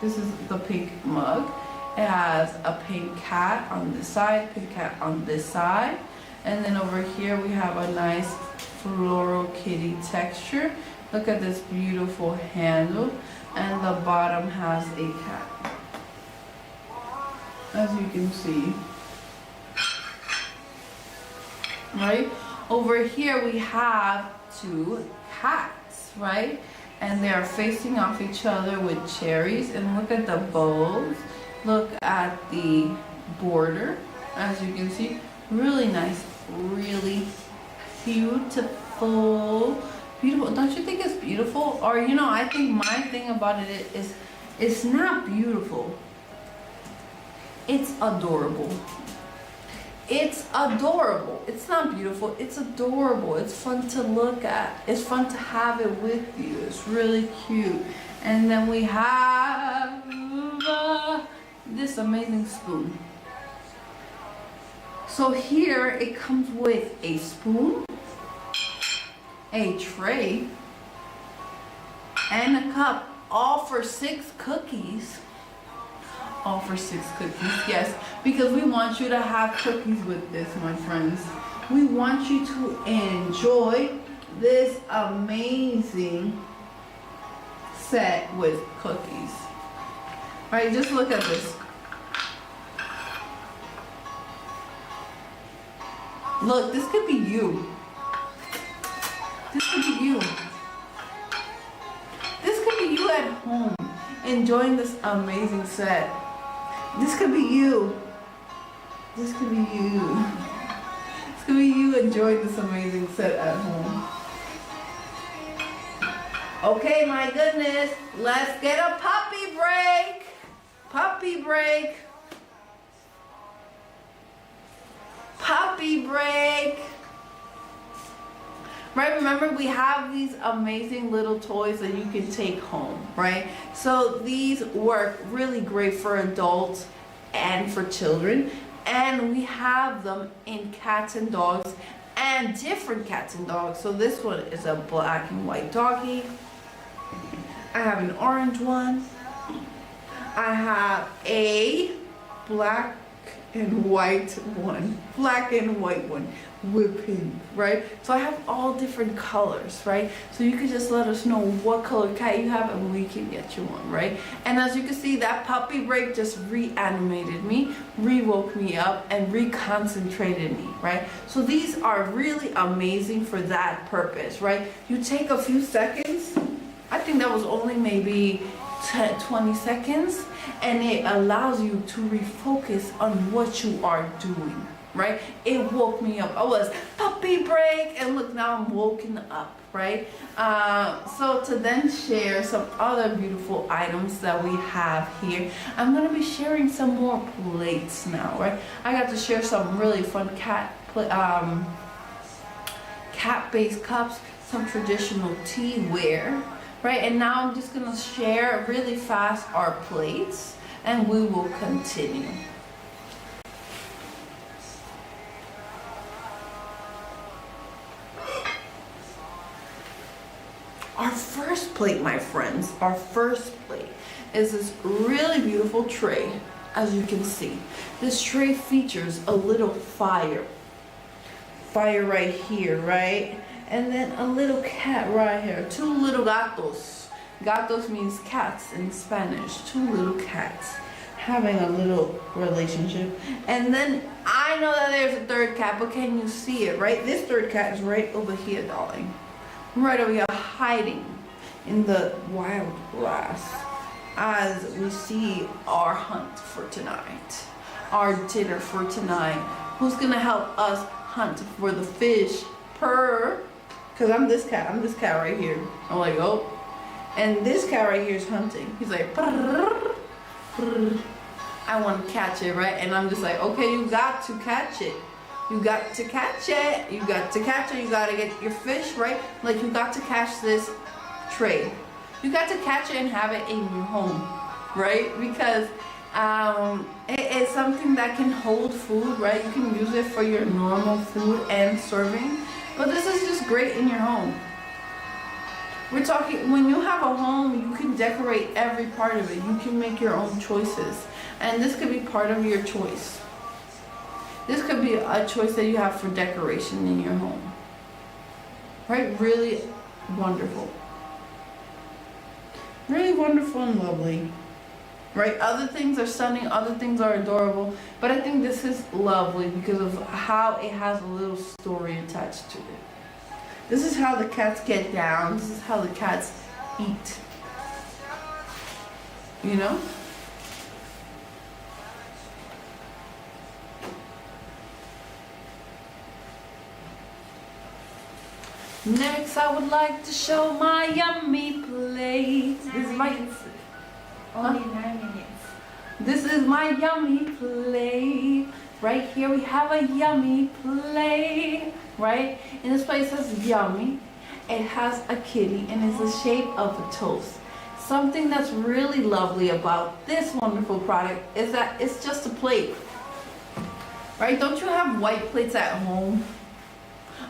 This is the pink mug. It has a pink cat on this side, pink cat on this side. And then over here we have a nice floral kitty texture. Look at this beautiful handle. And the bottom has a cat, as you can see. Right? Over here we have two cats, right? And they are facing off each other with cherries. And look at the bows. Look at the border, as you can see. Really nice, really beautiful. Beautiful. Don't you think it's beautiful? Or, you know, I think my thing about it is it's not beautiful. It's adorable. It's adorable. It's not beautiful. It's adorable. It's fun to look at. It's fun to have it with you. It's really cute. And then we have this amazing spoon. So here it comes with a spoon, a tray, and a cup, all for 6 cookies. All for 6 cookies, yes, because we want you to have cookies with this, my friends. We want you to enjoy this amazing set with cookies. All right, just look at this. Look, this could be you. This could be you. This could be you at home enjoying this amazing set. This could be you. This could be you. This could be you enjoying this amazing set at home. Okay, my goodness. Let's get a puppy break. Puppy break. Puppy break. Right, remember we have these amazing little toys that you can take home, right? So these work really great for adults and for children. And we have them in cats and dogs and different cats and dogs. So this one is a black and white doggy. I have an orange one. I have a black and white one, black and white one with pink, right? So I have all different colors, right? So you can just let us know what color cat you have and we can get you one, right? And as you can see, that puppy break just reanimated me, rewoke me up, and reconcentrated me, right? So these are really amazing for that purpose, right? You take a few seconds, I think that was only maybe 20 seconds, and it allows you to refocus on what you are doing, right? It woke me up. I was puppy break, and look, now I'm woken up, right? So to then share some other beautiful items that we have here, I'm gonna be sharing some more plates now, right? I got to share some really fun cat-based cups, some traditional teaware, right? And now I'm just gonna share really fast our plates, and we will continue. Our first plate, my friends, our first plate is this really beautiful tray. As you can see, this tray features a little fire right here, right? And then a little cat right here, 2 little gatos. Gatos means cats in Spanish, 2 little cats having a little relationship. And then I know that there's a 3rd cat, but can you see it, right? This 3rd cat is right over here, darling. Right over here, hiding in the wild grass as we see our hunt for tonight. our dinner for tonight? Who's gonna help us hunt for the fish? Purr. Cause I'm this cat right here. I'm like, oh. And this cat right here is hunting. He's like, purr, purr. I want to catch it, right? And I'm just like, okay, you got to catch it. You got to catch it. You got to catch it. You got to get your fish, right? Like you got to catch this tray. You got to catch it and have it in your home, right? Because it is something that can hold food, right? You can use it for your normal food and serving. But this is just great in your home. We're talking, when you have a home, you can decorate every part of it. You can make your own choices. And this could be part of your choice. This could be a choice that you have for decoration in your home. Right? Really wonderful. Really wonderful and lovely. Right? Other things are stunning, other things are adorable. But I think this is lovely because of how it has a little story attached to it. This is how the cats get down. This is how the cats eat. You know? Next, I would like to show my yummy plate. This is my Only 9 minutes. This is my yummy plate. Right here we have a yummy plate. Right? And this plate says yummy. It has a kitty and it's the shape of a toast. Something that's really lovely about this wonderful product is that it's just a plate. Right? Don't you have white plates at home?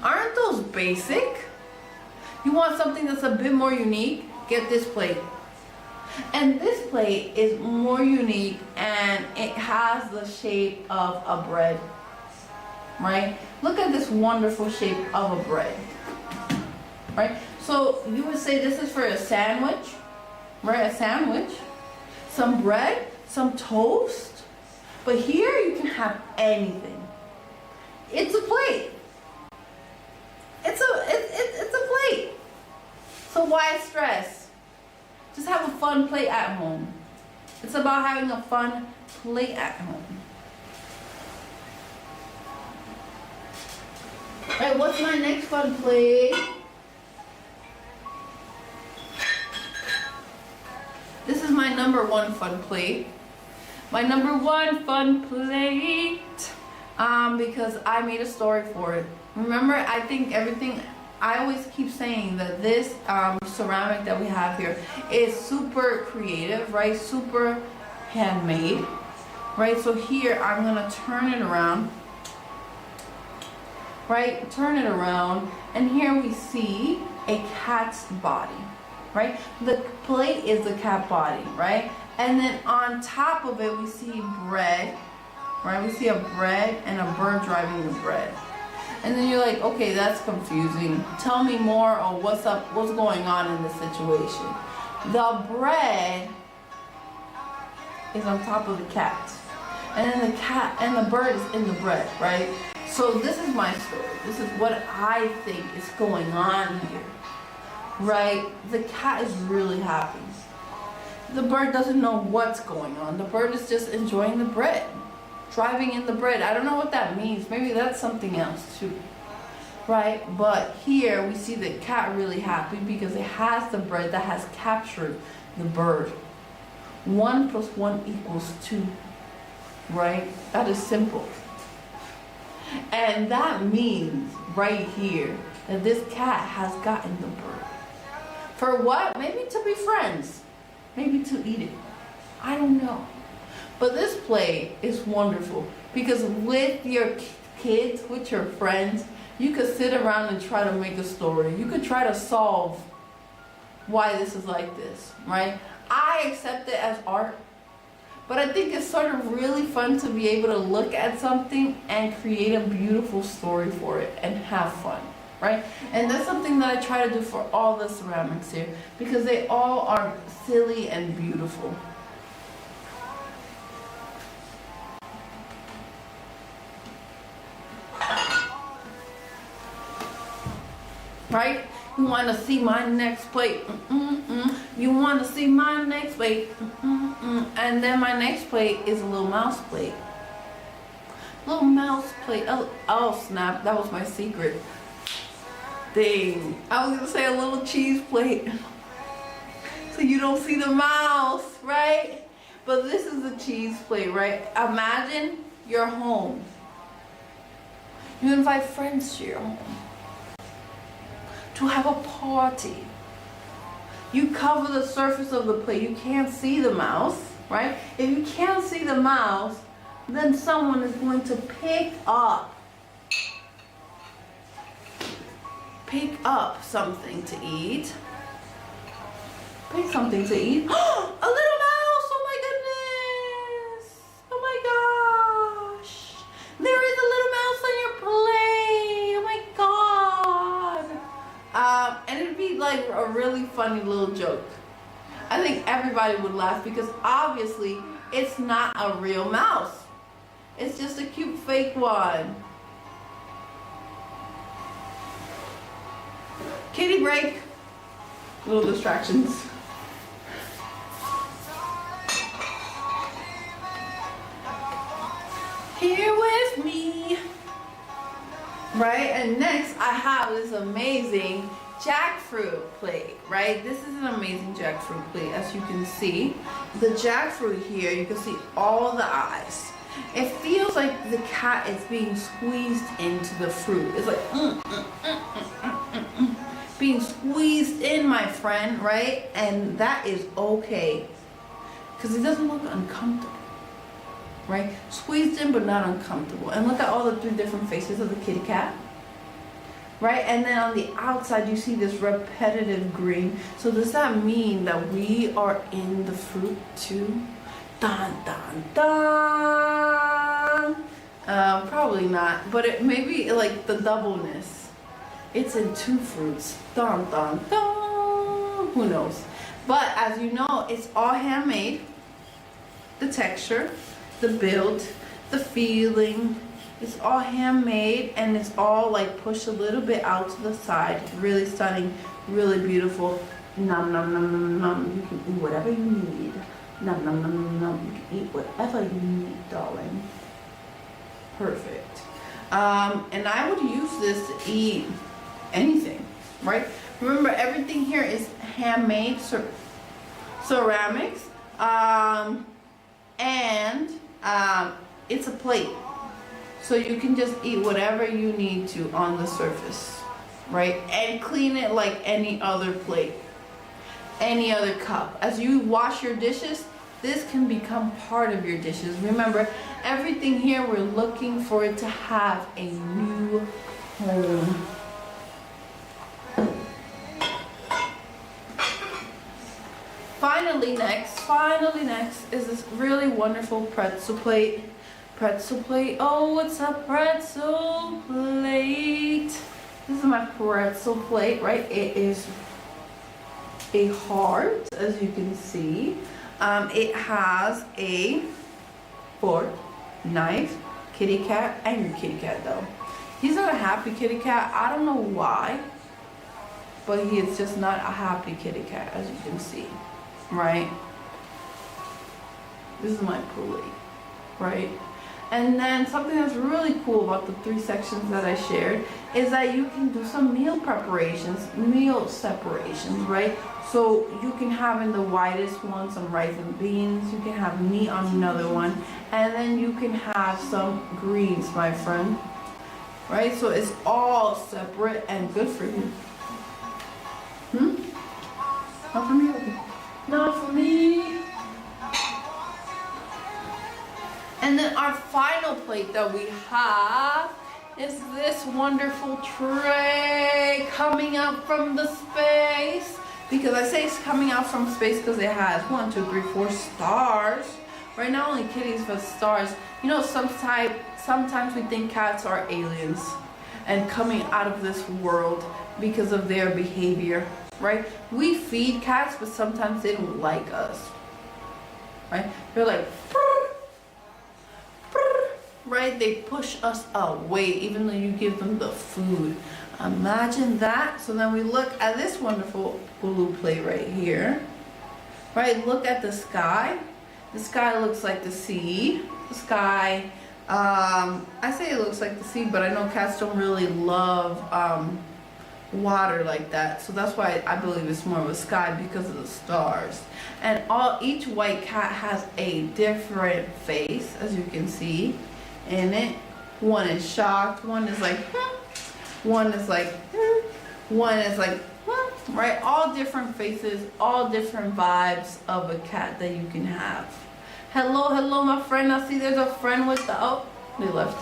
Aren't those basic? You want something that's a bit more unique? Get this plate. And this plate is more unique and it has the shape of a bread. Right? Look at this wonderful shape of a bread. Right? So you would say this is for a sandwich. Right? A sandwich. Some bread. Some toast. But here you can have anything. It's a plate. It's a plate. So why stress? Just have a fun plate at home. It's about having a fun plate at home. Alright, what's my next fun plate? This is my number one fun plate. My number one fun plate. Because I made a story for it. Remember, I think everything, I always keep saying that this ceramic that we have here is super creative, right? Super handmade, right? So here, I'm gonna turn it around, right? Turn it around, and here we see a cat's body, right? The plate is the cat body, right? And then on top of it, we see bread, right? We see a bread and a bird driving the bread. And then you're like, okay, that's confusing. Tell me more on what's up, what's going on in this situation. The bread is on top of the cat. And then the cat and the bird is in the bread, right? So this is my story. This is what I think is going on here, right? The cat is really happy. The bird doesn't know what's going on. The bird is just enjoying the bread. Driving in the bread. I don't know what that means. Maybe that's something else too. Right? But here we see the cat really happy because it has the bread that has captured the bird. 1 + 1 = 2. Right? That is simple. And that means right here that this cat has gotten the bird. For what? Maybe to be friends. Maybe to eat it. I don't know. But this play is wonderful because with your kids, with your friends, you could sit around and try to make a story. You could try to solve why this is like this, right? I accept it as art, but I think it's sort of really fun to be able to look at something and create a beautiful story for it and have fun, right? And that's something that I try to do for all the ceramics here because they all are silly and beautiful. Right? You want to see my next plate. You want to see my next plate. And then my next plate is a little mouse plate. Little mouse plate. Oh snap, that was my secret. Dang. I was gonna say a little cheese plate. So you don't see the mouse, right? But this is a cheese plate, right? Imagine your home. You invite friends to your home to have a party. You cover the surface of the plate. You can't see the mouse, right? If you can't see the mouse, then someone is going to pick up something to eat. Pick something to eat. A little mouse! Oh my goodness! Oh my gosh! There is a little mouse on your plate! Oh my god! And it'd be like a really funny little joke. I think everybody would laugh because obviously it's not a real mouse. It's just a cute fake one. Kitty break. Little distractions. Here with me. Right, and next I have this amazing jackfruit plate, right? This is an amazing jackfruit plate. As you can see, the jackfruit here, you can see all the eyes. It feels like the cat is being squeezed into the fruit. It's like being squeezed in, my friend, right? And that is okay, because it doesn't look uncomfortable, right? Squeezed in but not uncomfortable. And look at all the 3 different faces of the kitty cat, right? And then on the outside you see this repetitive green. So does that mean that we are in the fruit too? Dun dun dun. Probably not, but it may be like the doubleness. It's in 2 fruits. Dun dun dun. Who knows? But as you know, it's all handmade. The texture, the build, the feeling, it's all handmade, and it's all like pushed a little bit out to the side. Really stunning, really beautiful. Nom nom nom nom nom. You can eat whatever you need. Nom nom nom nom nom. You can eat whatever you need, darling. Perfect. And I would use this to eat anything, right? Remember, everything here is handmade ceramics, and it's a plate, so you can just eat whatever you need to on the surface, right? And clean it like any other plate, any other cup. As you wash your dishes, this can become part of your dishes. Remember, everything here, we're looking for it to have a new home. Finally next is this really wonderful pretzel plate. Oh, it's a pretzel plate. This is my pretzel plate, right? It is a heart, as you can see. It has a fork, knife, kitty cat, angry kitty cat though. He's not a happy kitty cat. I don't know why, but he is just not a happy kitty cat, as you can see. Right? This is my plate, right? And then something that's really cool about the 3 sections that I shared is that you can do some meal preparations, meal separations, right? So you can have in the widest one some rice and beans, you can have meat on another one, and then you can have some greens, my friend, right? So it's all separate and good for you. Not for me, okay. Not for me. And then our final plate that we have is this wonderful tray coming out from the space. Because I say it's coming out from space because it has 1, 2, 3, 4 stars. Right now only kitties, but stars. You know, sometimes we think cats are aliens and coming out of this world because of their behavior. Right? We feed cats, but sometimes they don't like us. Right? They're like, right? They push us away even though you give them the food. Imagine that. So then we look at this wonderful blue plate right here. Right? Look at the sky. The sky looks like the sea. The sky I say it looks like the sea, but I know cats don't really love water like that, so that's why I believe it's more of a sky because of the stars. And each white cat has a different face, as you can see in it. One is shocked, one is like one is like one is like right, all different faces, all different vibes of a cat that you can have. Hello my friend. I see there's a friend with the they left.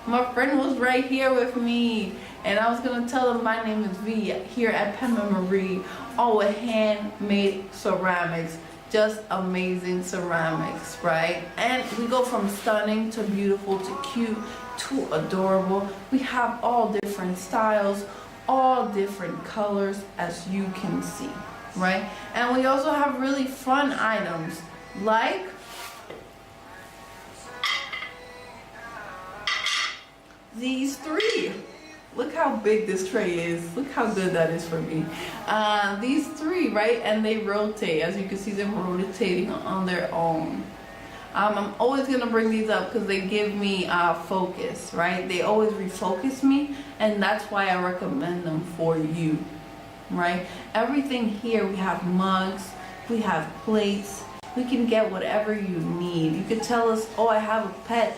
My friend was right here with me, and I was gonna tell them my name is V here at Pema Marie, all with handmade ceramics, just amazing ceramics, right? And we go from stunning to beautiful to cute to adorable. We have all different styles, all different colors, as you can see, right? And we also have really fun items like these three. Look how big this tray is. Look how good that is for me. These three, right? And they rotate. As you can see them rotating on their own. I'm always going to bring these up because they give me focus, right? They always refocus me, and that's why I recommend them for you, right? Everything here, we have mugs, we have plates. We can get whatever you need. You could tell us, oh, I have a pet